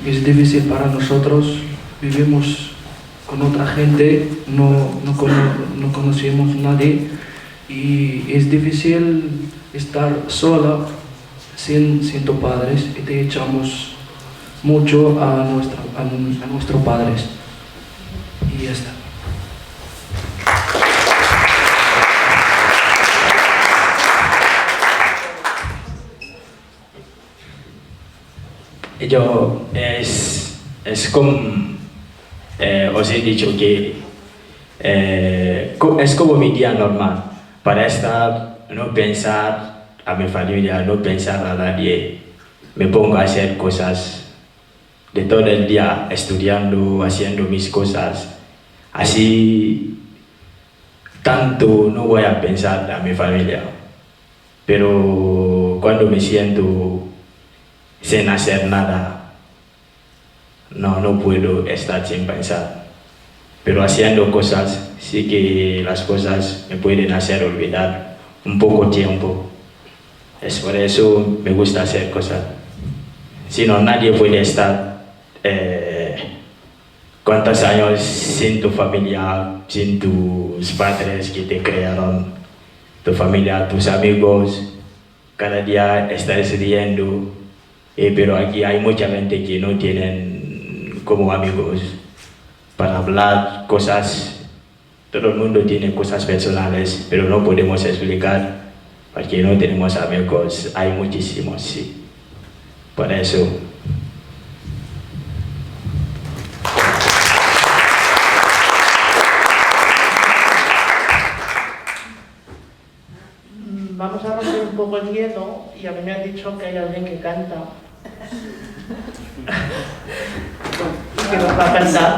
es difícil para nosotros, vivimos con otra gente, no conocemos a nadie y es difícil estar sola sin tus padres y te echamos mucho a nuestros padres y ya está. Yo es como os he dicho que es como mi día normal para estar, no pensar a mi familia, no pensar a nadie, me pongo a hacer cosas de todo el día, estudiando, haciendo mis cosas, así tanto no voy a pensar a mi familia, pero cuando me siento sin hacer nada, no puedo estar sin pensar. Pero haciendo cosas, sí que las cosas me pueden hacer olvidar un poco tiempo. Es por eso me gusta hacer cosas. Si no, nadie puede estar cuántos años sin tu familia, sin tus padres que te crearon, tu familia, tus amigos. Cada día estás riendo. Pero aquí hay mucha gente que no tienen como amigos para hablar cosas. Todo el mundo tiene cosas personales, pero no podemos explicar porque no tenemos amigos. Hay muchísimos, sí. Por eso. Vamos a romper un poco el hielo y a mí me han dicho que hay alguien que canta Que nos va a cantar.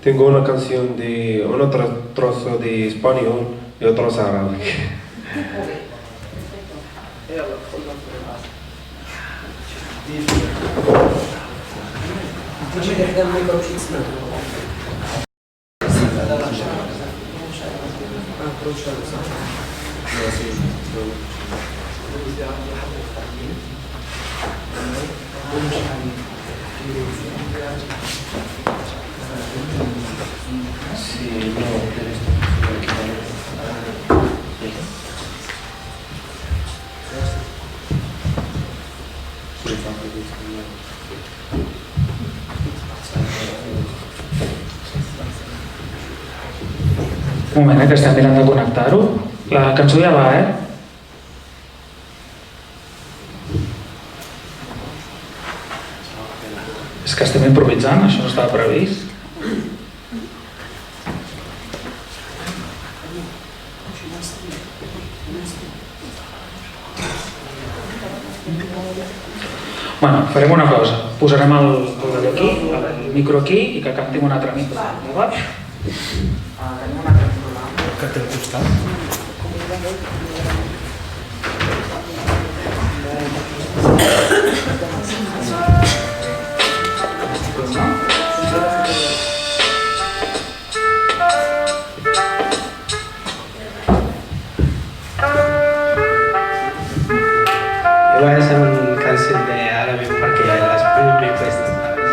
Tengo una canción de un otro trozo de español y otros árabe. Un moment, que estem mirant de connectar-ho. La cançó ja va, És que estem improvisant, això no estava previst. Bueno, farem una cosa. Posarem el d'allò aquí, el micro aquí i que canti un altre micro. D'acord? Tenim un altre micro que té al costat. Yo voy a hacer una canción de árabe porque el español me cuesta, ¿sabes?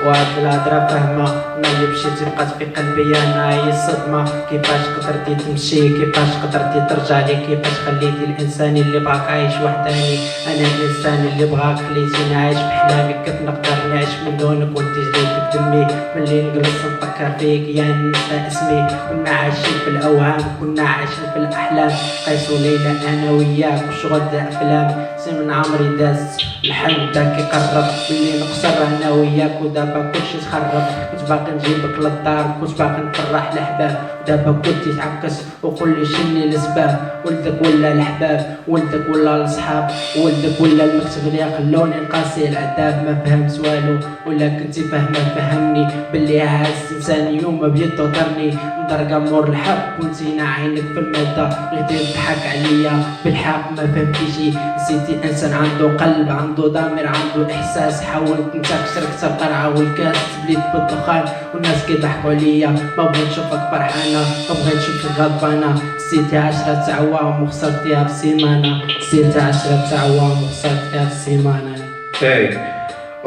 وهاد الهضرة فاهمة ملي مشيتي بقات في قلبي انا هي الصدمة كيفاش قدرتي تمشي كيفاش قدرتي ترجع لي كيفاش خليتي الانسان اللي بغاك عايش وحداني انا الانسان اللي بغاك خليتيني عايش بحلامي كيف نقدر نعيش من دونك وانت جريتي بدمي ملي نجلس نفكر فيك يا ننسى اسمي كنا عايشين في الاوهام كنا عايشين في الاحلام قيس وليلى انا وياك وشغل دا افلام سن عمري داز الحلم دا كيقرب ملي نقصر انا وياك ودابا كلشي تخرب كنت باقي نجيبك للدار كنت باقي نفرح الاحباب ودابا كنتي تعكس وقول لي شني الاسباب ولدك ولا الحباب ولدك ولا الصحاب ولدك ولا المكتب اللي خلوني نقاسي العذاب ما فهمت والو ولا كنتي فاهمه فهمني باللي هاز انسان يوم بيد وطرني ندرقا مور الحق كنتي عينك في المادة غير تضحك عليا بالحق ما فهمتيشي نسيتي انسان عنده قلب عنده ضمير عنده احساس حاولت نكسر كسر القرعه والكاس تبليت بالدخان والناس كيضحكوا عليا ما بغيت نشوفك فرحانه ما بغيت نشوفك غضبانه نسيتي 10 تعوام وخسرتيها في سيمانه نسيتي 10 تعوام وخسرتيها في سيمانه.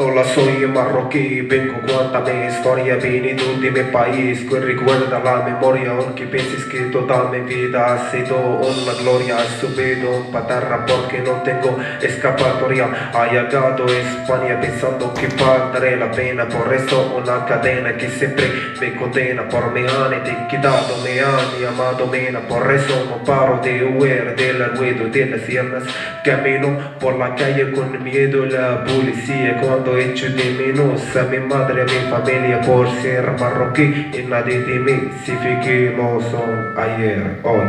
Hola, soy marroquí, vengo cuéntame historia, venido de mi país que recuerda la memoria, aunque pienses que toda mi vida ha sido una gloria, he subido para tierra porque no tengo escapatoria, he llegado a España pensando que valdré la pena, por eso una cadena que siempre me condena, por mi han etiquetado, me han llamado mena, por eso no paro de huir del ruido de las sierras, camino por la calle con miedo a la policía, cuando echo de menos a mi madre, a mi familia por ser marroquí y nadie de mí si fue que lo son ayer, hoy.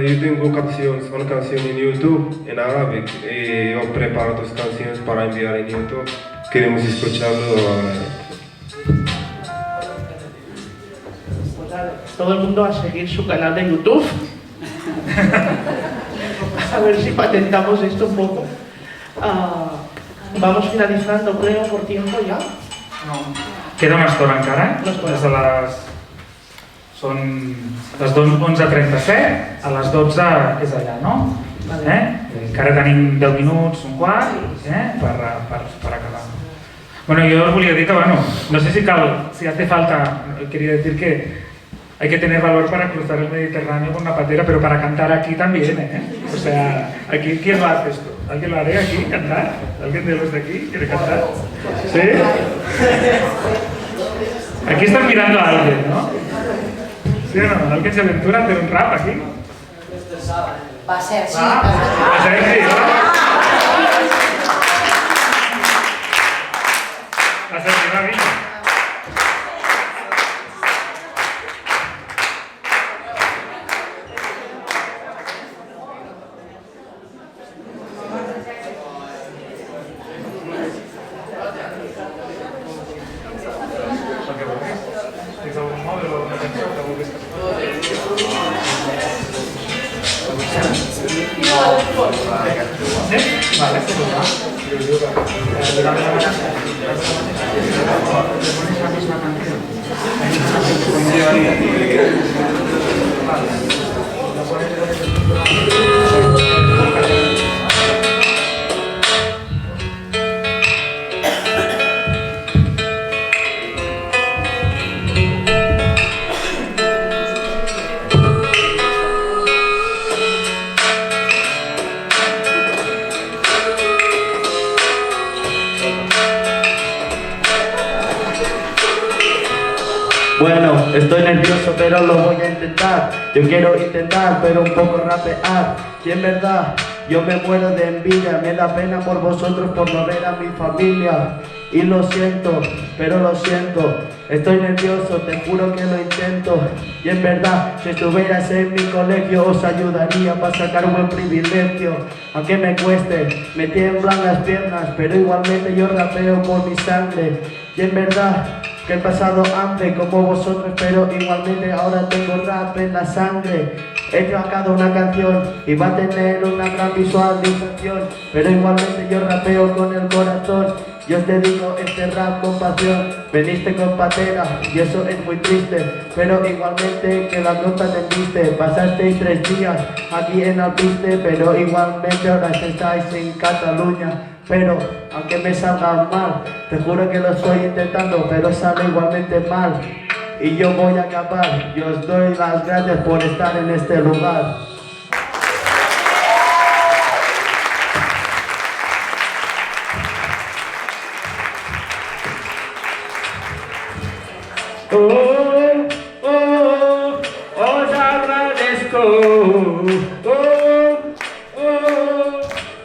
Yo tengo una canción en YouTube en árabe y yo preparo 2 canciones para enviar en YouTube. Queremos escucharlo ahora. Todo el mundo a seguir su canal de YouTube. A ver si patentamos esto un poco. Vamos finalizando, creo, por tiempo ya. No. Queda una estona encara, des de les... Són les 11:37, a les 12 és allà, no? Encara tenim 10 minuts, un quart, per acabar. Bueno, yo os volia dir que, bueno, no sé si hace falta, quería decir que hay que tener valor para cruzar el Mediterráneo con una patera, pero para cantar aquí también, O sea, aquí, ¿quién lo hace esto? ¿Alguien lo haré aquí, cantar? ¿Alguien de los de aquí quiere cantar? ¿Sí? Aquí están mirando a alguien, ¿no? ¿Sí o no? ¿Alguien se aventura a hacer un rap aquí? Va a ser así. Va a ser así, ¿no? Va a ser así, va bien. Bueno, estoy nervioso pero lo voy a intentar. Yo quiero intentar pero un poco rapear. Y en verdad yo me muero de envidia. Me da pena por vosotros por no ver a mi familia. Y lo siento, pero lo siento. Estoy nervioso, te juro que lo intento. Y en verdad, si estuvieras en mi colegio os ayudaría para sacar un buen privilegio. Aunque me cueste, me tiemblan las piernas, pero igualmente yo rapeo por mi sangre. Y en verdad que he pasado hambre como vosotros, pero igualmente ahora tengo rap en la sangre. He trabajado una canción y va a tener una gran visualización, pero igualmente yo rapeo con el corazón. Yo os dedico este rap con pasión. Veniste con patera y eso es muy triste, pero igualmente que la nota entendiste. Pasasteis 3 días aquí en Alpiste, pero igualmente ahora estáis en Cataluña. Pero aunque me salga mal, te juro que lo estoy intentando, pero sale igualmente mal. Y yo voy a acabar, y os doy las gracias por estar en este lugar. Os agradezco.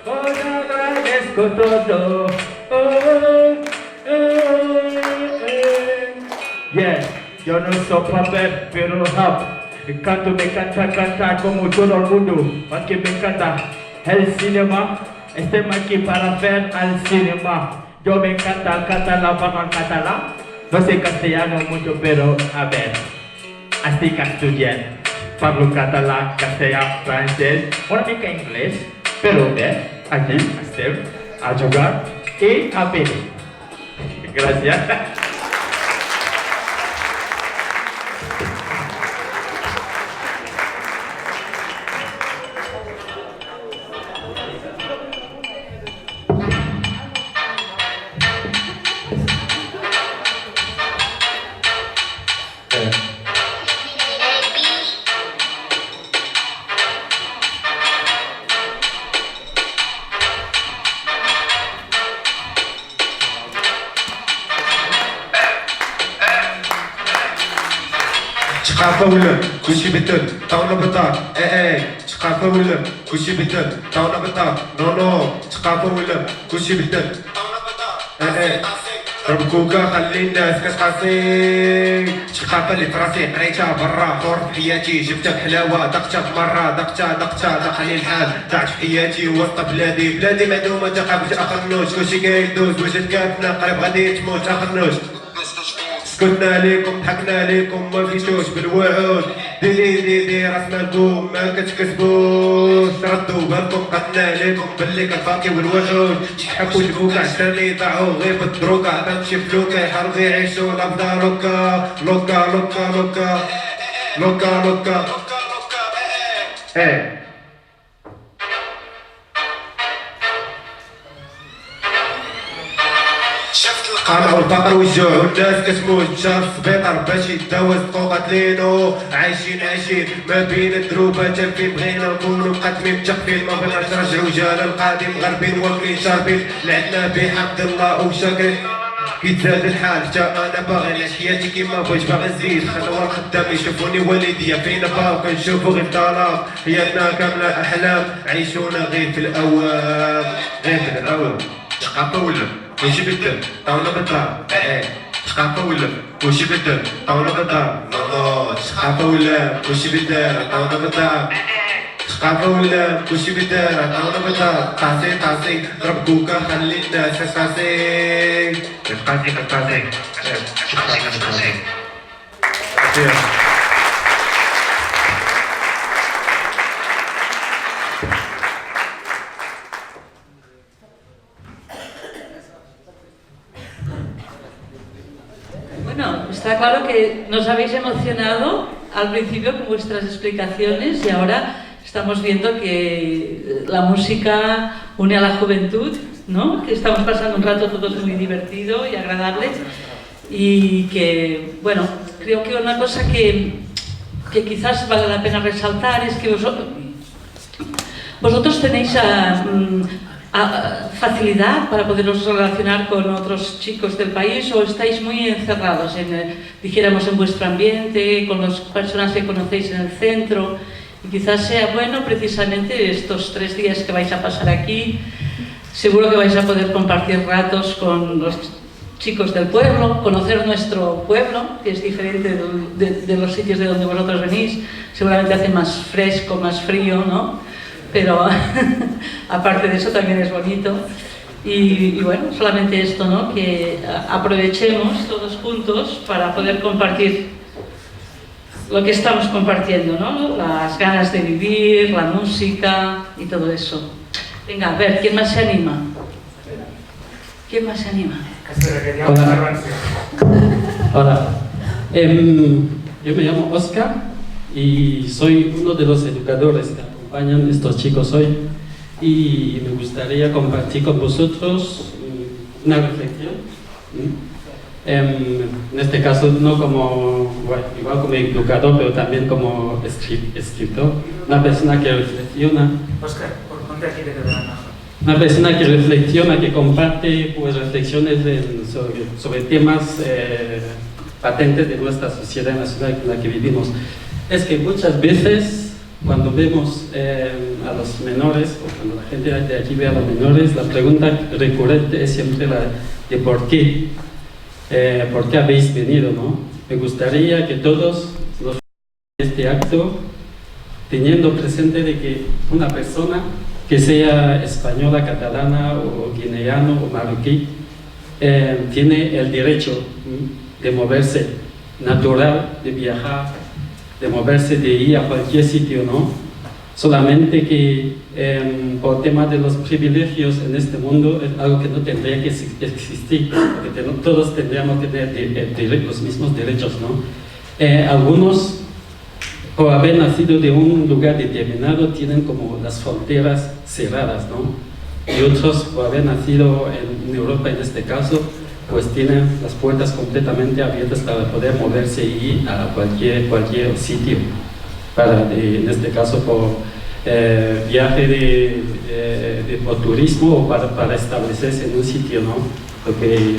Os agradezco todo. Yeah, yo no soy papel, pero rap. Canto, me encanta cantar como todo el mundo. Porque me encanta el cinema. Estamos aquí para ver al cinema. Yo me encanta catalán, para catalán. No sé castellano mucho, pero a ver. Estic estudiant. Parlo català, castellà, francès, una mica inglès. Però bé, aquí estem a jugar i a venir. Gràcies. شقافة ولا كلشي بدل طاونا بطال شقافة ولا كلشي بدل طاونا بطال نو شقافة ولا كلشي بدل طاونا بطال ربكوكا خلي الناس كتقاسي شقافة اللي فراسي قريتها برا حور في حياتي جبتها بحلاوة دقتها بمرة دقتها دقني الحال ضاعت في حياتي وسط بلادي معدومة تقابلت اخرنوش كلشي كيدوز وجد كافنا قريب غادي تموت اخرنوش سكتنا ليكم ضحكنا ليكم ما فيتوش بالوعود دي راسنا لكم ما كتكسبوش ردوا بالكم قدنا ليكم باللي كالفاكي والوعود تحبوا الفوكا عشان يطلعوا غير بالدروكا تمشي فلوكا يحاولوا يعيشوا لابدا لوكا قمعوا الفقر والجوع والناس كتموت جا السبيطار باش يداو صدقو قاتلينو عايشين ما بين الدروبة تالفين بغينا نكونو مقدمين التقفيل ما بغيناش نرجعو جانا القادم غربين واكلين شاربين لعبنا بحمد الله وشاكرين كيتزاد الحال حتى انا باغي نعيش حياتي كيما بغيت باغي نزيد خلوا الخدام يشوفوني والديا فينا باو كنشوفو غير الظلام حياتنا كاملة احلام عيشونا غير في الاوام شقاقة ولا وش بدل طاولة بالدار شقاقة ولا وش بدل طاولة بالدار شقاقة ولا وش بدل طاولة بالدار شقاقة ولا وش بدل طاولة بالدار قاسي ضرب كوكا خلي الناس قاسي Bueno, está claro que nos habéis emocionado al principio con vuestras explicaciones y ahora estamos viendo que la música une a la juventud, ¿no? Que estamos pasando un rato todos muy divertido y agradable y que, bueno, creo que una cosa que quizás vale la pena resaltar es que vosotros tenéis facilidad para poderos relacionar con otros chicos del país o estáis muy encerrados, dijéramos, en vuestro ambiente, con las personas que conocéis en el centro. Y quizás sea bueno precisamente estos 3 días que vais a pasar aquí. Seguro que vais a poder compartir ratos con los chicos del pueblo, conocer nuestro pueblo, que es diferente de los sitios de donde vosotros venís. Seguramente hace más fresco, más frío, ¿no? Pero aparte de eso también es bonito. Y bueno, solamente esto, ¿no? Que aprovechemos todos juntos para poder compartir lo que estamos compartiendo, ¿no? Las ganas de vivir, la música y todo eso. Venga, a ver, ¿quién más se anima? ¿Quién más se anima? Hola. Yo me llamo Oscar y soy uno de los educadores que acompañan a estos chicos hoy y me gustaría compartir con vosotros una reflexión. En este caso no como, bueno, igual como educador, pero también como escritor, una persona que reflexiona. Oscar, ponte aquí de verdad. Una persona que reflexiona, que comparte pues, reflexiones sobre temas patentes de nuestra sociedad, en la ciudad en la que vivimos. Es que muchas veces cuando vemos a los menores, o cuando la gente de aquí ve a los menores, la pregunta recurrente es siempre la de ¿por qué? ¿Por qué habéis venido? ¿No? Me gustaría que todos los este acto, teniendo presente de que una persona que sea española, catalana o guineano o marroquí, tiene el derecho de moverse natural, de viajar, de moverse, de ir a cualquier sitio, ¿no? Solamente que por tema de los privilegios en este mundo es algo que no tendría que existir, porque todos tendríamos que tener los mismos derechos, ¿no? Algunos, por haber nacido de un lugar determinado, tienen como las fronteras cerradas, ¿no? Y otros, por haber nacido en Europa en este caso, pues tienen las puertas completamente abiertas para poder moverse y ir a cualquier sitio, en este caso por viaje por turismo o para establecerse en un sitio, ¿no? Porque,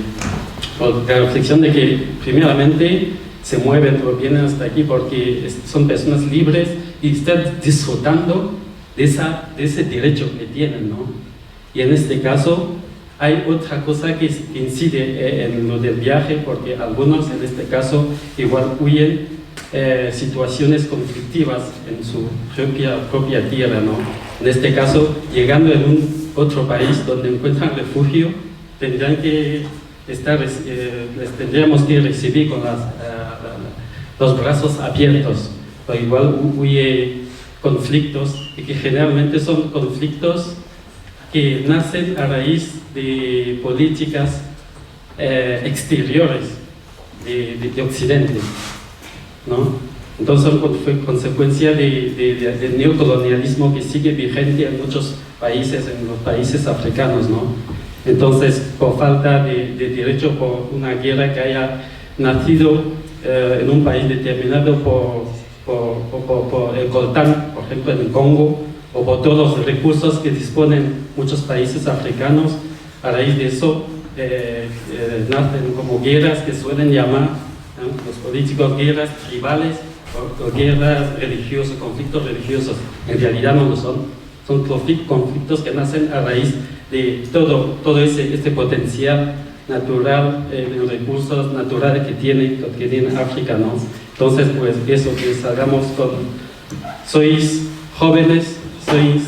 por la reflexión de que primeramente se mueven o vienen hasta aquí porque son personas libres y están disfrutando de ese derecho que tienen, ¿no? Y en este caso hay otra cosa que incide en lo del viaje, porque algunos en este caso igual huyen situaciones conflictivas en su propia tierra, ¿no? En este caso, llegando en un otro país donde encuentran refugio, tendrán que les tendríamos que recibir con los brazos abiertos, o igual huye conflictos, y que generalmente son conflictos que nacen a raíz de políticas exteriores de Occidente, ¿no? Entonces fue consecuencia del neocolonialismo que sigue vigente en muchos países, en los países africanos, ¿no? Entonces, por falta de derecho, por una guerra que haya nacido en un país determinado, por el coltán, por ejemplo en el Congo, o por todos los recursos que disponen muchos países africanos, a raíz de eso nacen como guerras que suelen llamar los políticos guerras tribales o guerras religiosas, conflictos religiosos. En realidad no lo son, son conflictos que nacen a raíz de todo este potencial natural, de recursos naturales que tiene África, ¿no? Entonces, pues eso, que salgamos con, sois jóvenes, sois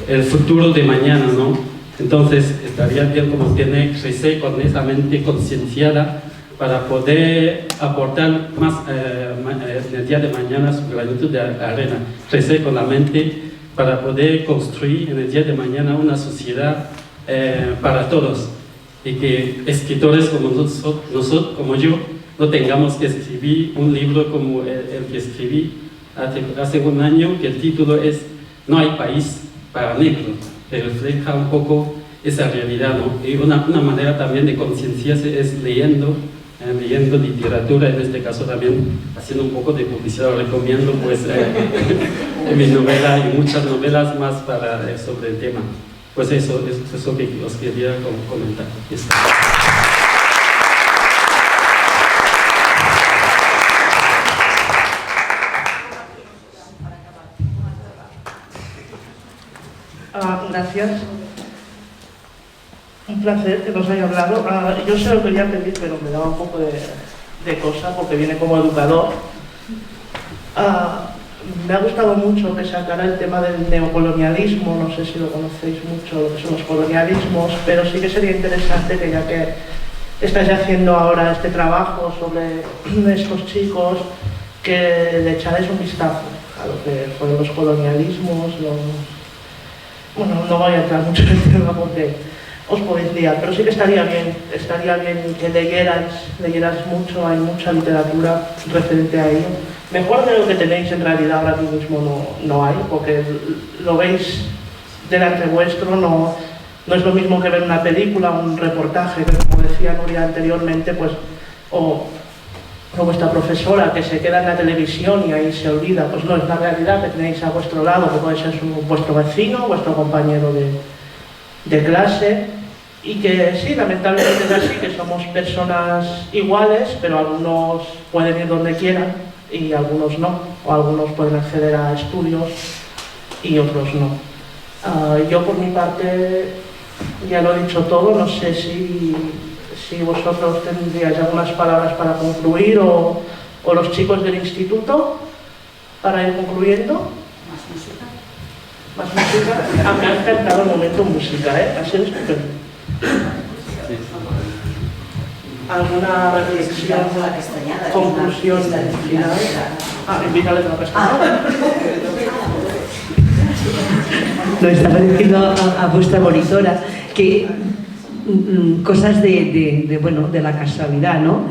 el futuro de mañana, ¿no? Entonces, estaría bien como crecer con esa mente concienciada para poder aportar más en el día de mañana su granito de arena, crecer con la mente para poder construir en el día de mañana una sociedad para todos, y que escritores como nosotros, como yo, no tengamos que escribir un libro como el que escribí hace un año, que el título es No hay país para negros, que refleja un poco esa realidad, ¿no? Y una manera también de concienciarse es leyendo literatura, en este caso también haciendo un poco de publicidad. Recomiendo pues mi novela y muchas novelas más sobre el tema. Pues eso que os quería comentar. Gracias. Un placer que nos haya hablado. Yo se lo quería pedir, pero me daba un poco de cosa porque viene como educador. Me ha gustado mucho que sacara el tema del neocolonialismo. No sé si lo conocéis mucho, lo que son los colonialismos, pero sí que sería interesante que, ya que estáis haciendo ahora este trabajo sobre estos chicos, que le echarais un vistazo a lo que fueron los colonialismos. Bueno, no voy a entrar mucho en el tema porque os podéis liar, pero sí que estaría bien que leyerais mucho. Hay mucha literatura referente a ello. Mejor de lo que tenéis en realidad ahora mismo no hay, porque lo veis delante vuestro, no es lo mismo que ver una película, un reportaje, que como decía Nuria anteriormente, pues, o vuestra profesora que se queda en la televisión y ahí se olvida. Pues no, es la realidad que tenéis a vuestro lado, que puede ser vuestro vecino, vuestro compañero de clase, y que sí, lamentablemente es así, que somos personas iguales, pero algunos pueden ir donde quieran y algunos no, o algunos pueden acceder a estudios y otros no. Yo por mi parte ya lo he dicho todo. No sé si vosotros tendríais algunas palabras para concluir, o los chicos del instituto para ir concluyendo. Más música. Más música. Me ha encantado el momento música, ha sido estupendo. ¿Alguna reflexión, conclusión final? Invítales a la castañada. Lo estaba diciendo a vuestra monitora, que cosas de la casualidad, ¿no?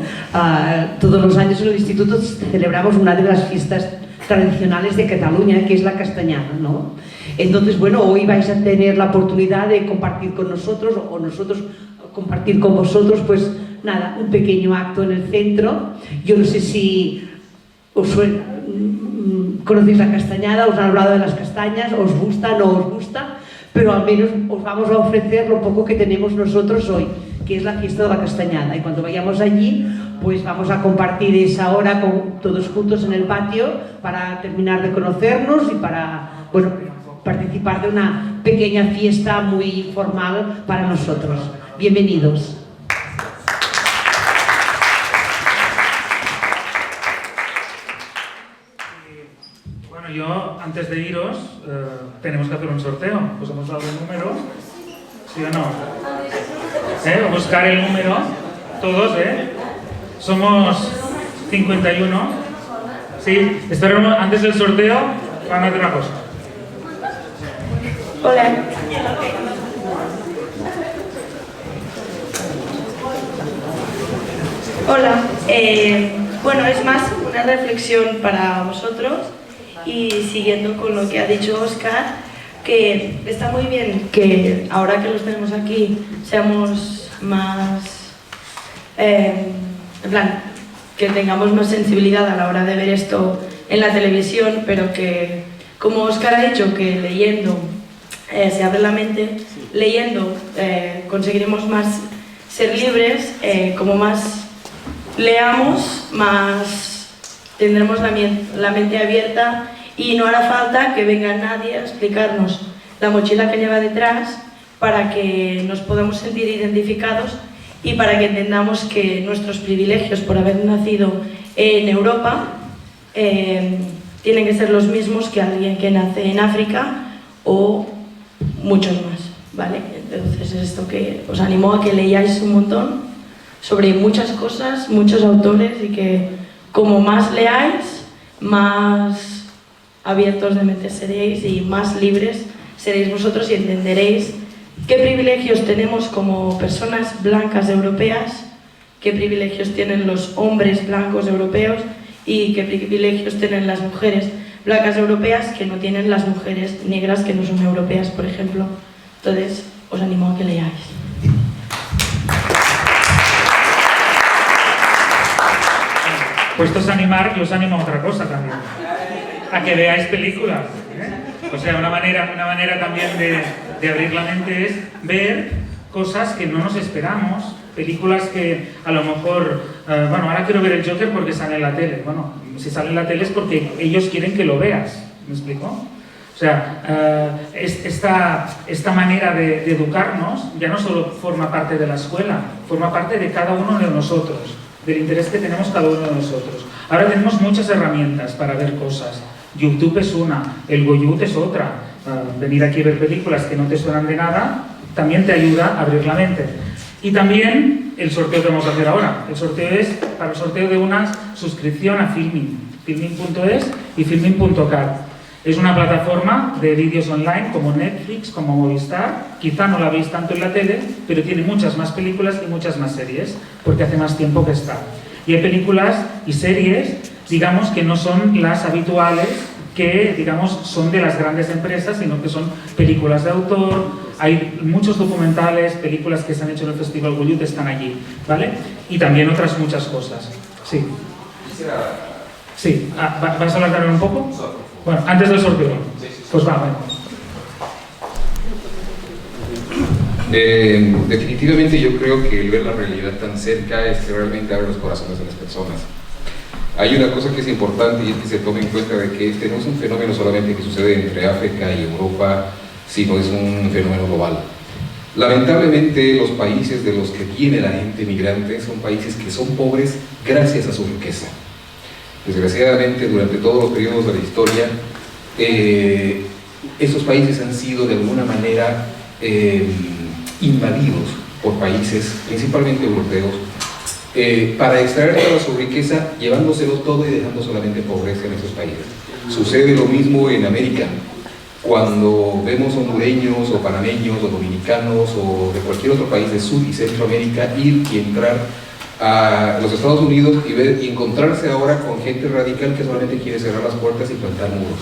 Todos los años en el instituto celebramos una de las fiestas tradicionales de Cataluña, que es la castañada, ¿no? Entonces, bueno, hoy vais a tener la oportunidad de compartir con nosotros, o nosotros compartir con vosotros, pues nada, un pequeño acto en el centro. Yo no sé si os suena, conocéis la castañada, os han hablado de las castañas, os gusta, no os gusta, pero al menos os vamos a ofrecer lo poco que tenemos nosotros hoy, que es la fiesta de la castañada. Y cuando vayamos allí, pues vamos a compartir esa hora todos juntos en el patio para terminar de conocernos y para, bueno, participar de una pequeña fiesta muy formal para nosotros. Bienvenidos. Bueno, yo, antes de iros, tenemos que hacer un sorteo. Pues hemos dado el número, ¿sí o no? Buscar el número, todos, Somos 51. Sí, esperemos, antes del sorteo, van a hacer una cosa. Hola. Hola. Bueno, es más una reflexión para vosotros, y siguiendo con lo que ha dicho Óscar, que está muy bien que ahora que los tenemos aquí seamos más, en plan, que tengamos más sensibilidad a la hora de ver esto en la televisión, pero que, como Óscar ha dicho, que leyendo se abre la mente, leyendo conseguiremos más ser libres, como más leamos, más tendremos la mente abierta y no hará falta que venga nadie a explicarnos la mochila que lleva detrás para que nos podamos sentir identificados y para que entendamos que nuestros privilegios por haber nacido en Europa tienen que ser los mismos que alguien que nace en África o muchos más, ¿vale? Entonces es esto que os animo a que leáis un montón sobre muchas cosas, muchos autores, y que como más leáis, más abiertos de mente seréis y más libres seréis vosotros y entenderéis qué privilegios tenemos como personas blancas europeas, qué privilegios tienen los hombres blancos europeos y qué privilegios tienen las mujeres blancas europeas que no tienen las mujeres negras que no son europeas, por ejemplo. Entonces, os animo a que leáis. Puestos a animar, yo os animo a otra cosa también. A que veáis películas. O sea, una manera también de abrir la mente es ver cosas que no nos esperamos, películas que a lo mejor, bueno, ahora quiero ver el Joker porque sale en la tele. Bueno, si sale en la tele es porque ellos quieren que lo veas, ¿me explico? O sea, esta manera de educarnos ya no solo forma parte de la escuela, forma parte de cada uno de nosotros, del interés que tenemos cada uno de nosotros. Ahora tenemos muchas herramientas para ver cosas. YouTube es una, el Goyut es otra. Venir aquí a ver películas que no te suenan de nada también te ayuda a abrir la mente. Y también el sorteo que vamos a hacer ahora. El sorteo es para el sorteo de una suscripción a Filmin, filmin.es y filmin.cat. Es una plataforma de vídeos online como Netflix, como Movistar. Quizá no la veis tanto en la tele, pero tiene muchas más películas y muchas más series, porque hace más tiempo que está. Y hay películas y series, digamos, que no son las habituales, que, digamos, son de las grandes empresas, sino que son películas de autor. Hay muchos documentales, películas que se han hecho en el Festival Goyut están allí, ¿vale? Y también otras muchas cosas. Sí. Sí. ¿Vas a hablar también un poco? Bueno, antes del sorteo. Pues va, bueno. Definitivamente yo creo que el ver la realidad tan cerca es que realmente abre los corazones de las personas. Hay una cosa que es importante y es que se tome en cuenta de que este no es un fenómeno solamente que sucede entre África y Europa, sino es un fenómeno global. Lamentablemente los países de los que viene la gente migrante son países que son pobres gracias a su riqueza. Desgraciadamente durante todos los periodos de la historia esos países han sido de alguna manera invadidos por países, principalmente europeos, para extraer toda su riqueza, llevándoselo todo y dejando solamente pobreza en esos países. Sucede lo mismo en América. Cuando vemos hondureños o panameños o dominicanos o de cualquier otro país de Sud y Centroamérica ir y entrar a los Estados Unidos y encontrarse ahora con gente radical que solamente quiere cerrar las puertas y plantar muros.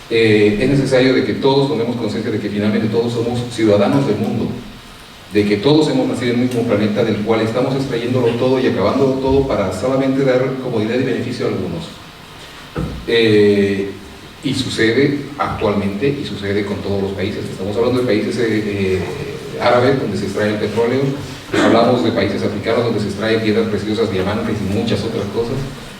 Es necesario de que todos tomemos conciencia de que finalmente todos somos ciudadanos del mundo, de que todos hemos nacido en el mismo planeta del cual estamos extrayéndolo todo y acabándolo todo para solamente dar comodidad y beneficio a algunos. Y sucede actualmente y sucede con todos los países. Estamos hablando de países árabes donde se extrae el petróleo, hablamos de países africanos donde se extraen piedras preciosas, diamantes y muchas otras cosas.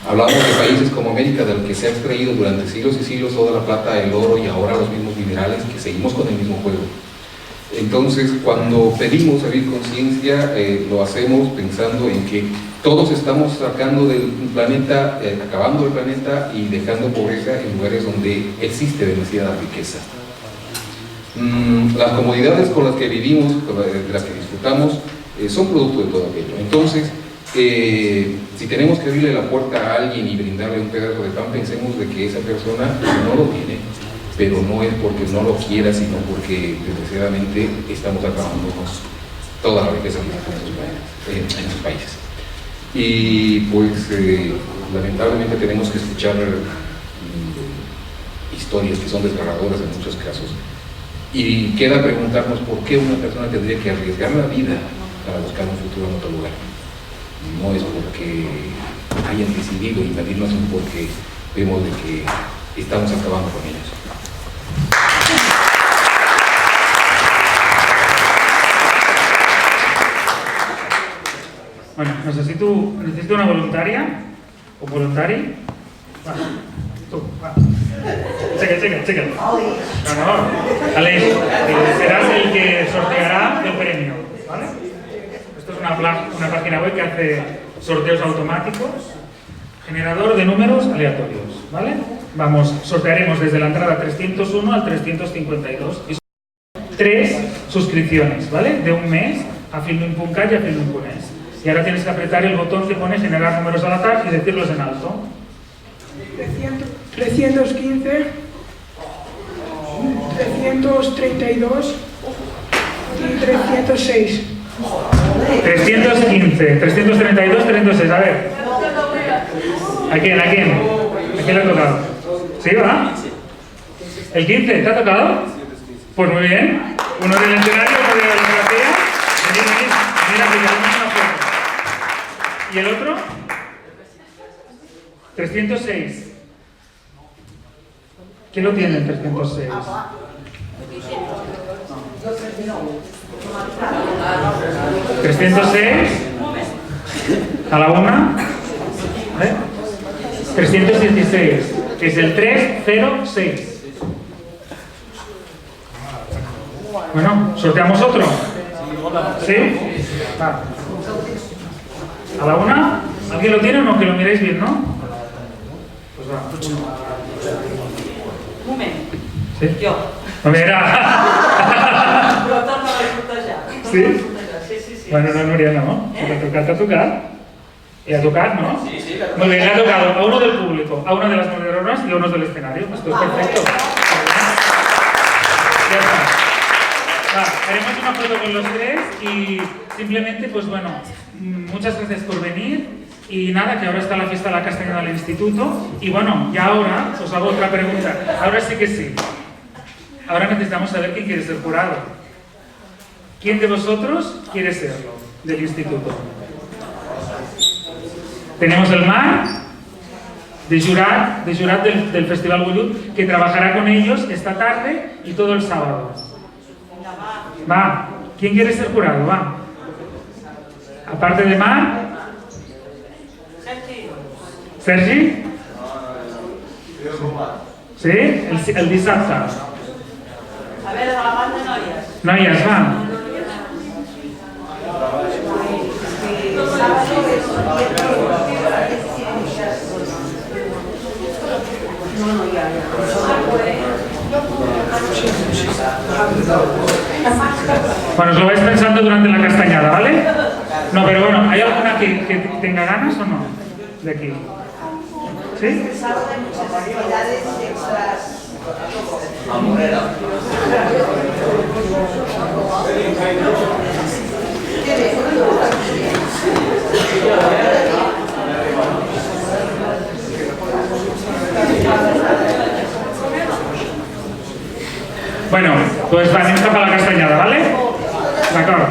Hablamos de países como América, del que se ha extraído durante siglos y siglos toda la plata, el oro y ahora los mismos minerales, que seguimos con el mismo juego. Entonces, cuando pedimos abrir conciencia, lo hacemos pensando en que todos estamos sacando del planeta, acabando el planeta y dejando pobreza en lugares donde existe demasiada riqueza. Las comodidades con las que vivimos, de las que disfrutamos, son producto de todo aquello. Entonces, si tenemos que abrirle la puerta a alguien y brindarle un pedazo de pan, pensemos de que esa persona no lo tiene, pero no es porque no lo quiera, sino porque desgraciadamente estamos acabando con toda la riqueza que en esos países. Y pues lamentablemente tenemos que escuchar historias que son desgarradoras en muchos casos. Y queda preguntarnos por qué una persona tendría que arriesgar la vida para buscar un futuro en otro lugar. No es porque hayan decidido invadirnos, sino porque vemos de que estamos acabando con ellos. Bueno, necesito una voluntaria o voluntari. Va, tú, va. Checa. No. Aleix, serás el que sorteará el premio, ¿vale? Esto es una página web que hace sorteos automáticos, generador de números aleatorios, ¿vale? Sortearemos desde la entrada 301 al 352 y son 3 suscripciones, ¿vale? De un mes a Filmin.cat y a Filmin.es. Y ahora tienes que apretar el botón que pone generar números al azar y decirlos en alto. 315, 332 y 306. 315, 332, 306. A ver. ¿A quién? ¿A quién le ha tocado? ¿Sí, va? ¿El 15? ¿Te ha tocado? Pues muy bien. Uno del escenario, uno de la fotografía. Venid, aplicamos una foto. ¿Y el otro? 306. ¿Quién lo tiene el 306? ¿306? ¿A la una? ¿Eh? 316, que es el 306. Bueno, ¿sorteamos otro? ¿Sí? Va. ¿A la una? ¿Alguien lo tiene o no? Que lo miréis bien, ¿no? Pues va. Un moment. Sí? Jo. A veure... Però torna a sortejar. Sí? Sí. Bueno, no, Núria, no. ¿Te ha tocado? ¿Y ha tocado, no? Sí. Muy bien, le ha tocado a uno del público, a una de las moderadoras y a uno del escenario. Esto es perfecto. Ya está. Va, haremos una foto con los tres y simplemente, pues bueno, muchas gracias por venir. Y nada, que ahora está la fiesta de la castañada del instituto. Y bueno, ya ahora os hago otra pregunta. Ahora sí que sí. Ahora necesitamos saber quién quiere ser jurado. ¿Quién de vosotros quiere serlo del instituto? Tenemos el Mar, de jurat del Festival Gullut, que trabajará con ellos esta tarde y todo el sábado. Va, ¿quién quiere ser jurado? Va. Aparte de Mar... Sergi? Sí? El dissabte. A veure, de la banda noies. Noies, va. Bueno, os lo vais pensando durante la castañada, ¿vale? No, pero bueno, ¿hay alguna que tenga ganas o no? De aquí. ¿Sí? Bueno, pues anem cap a la castanyada, ¿vale? D'acord.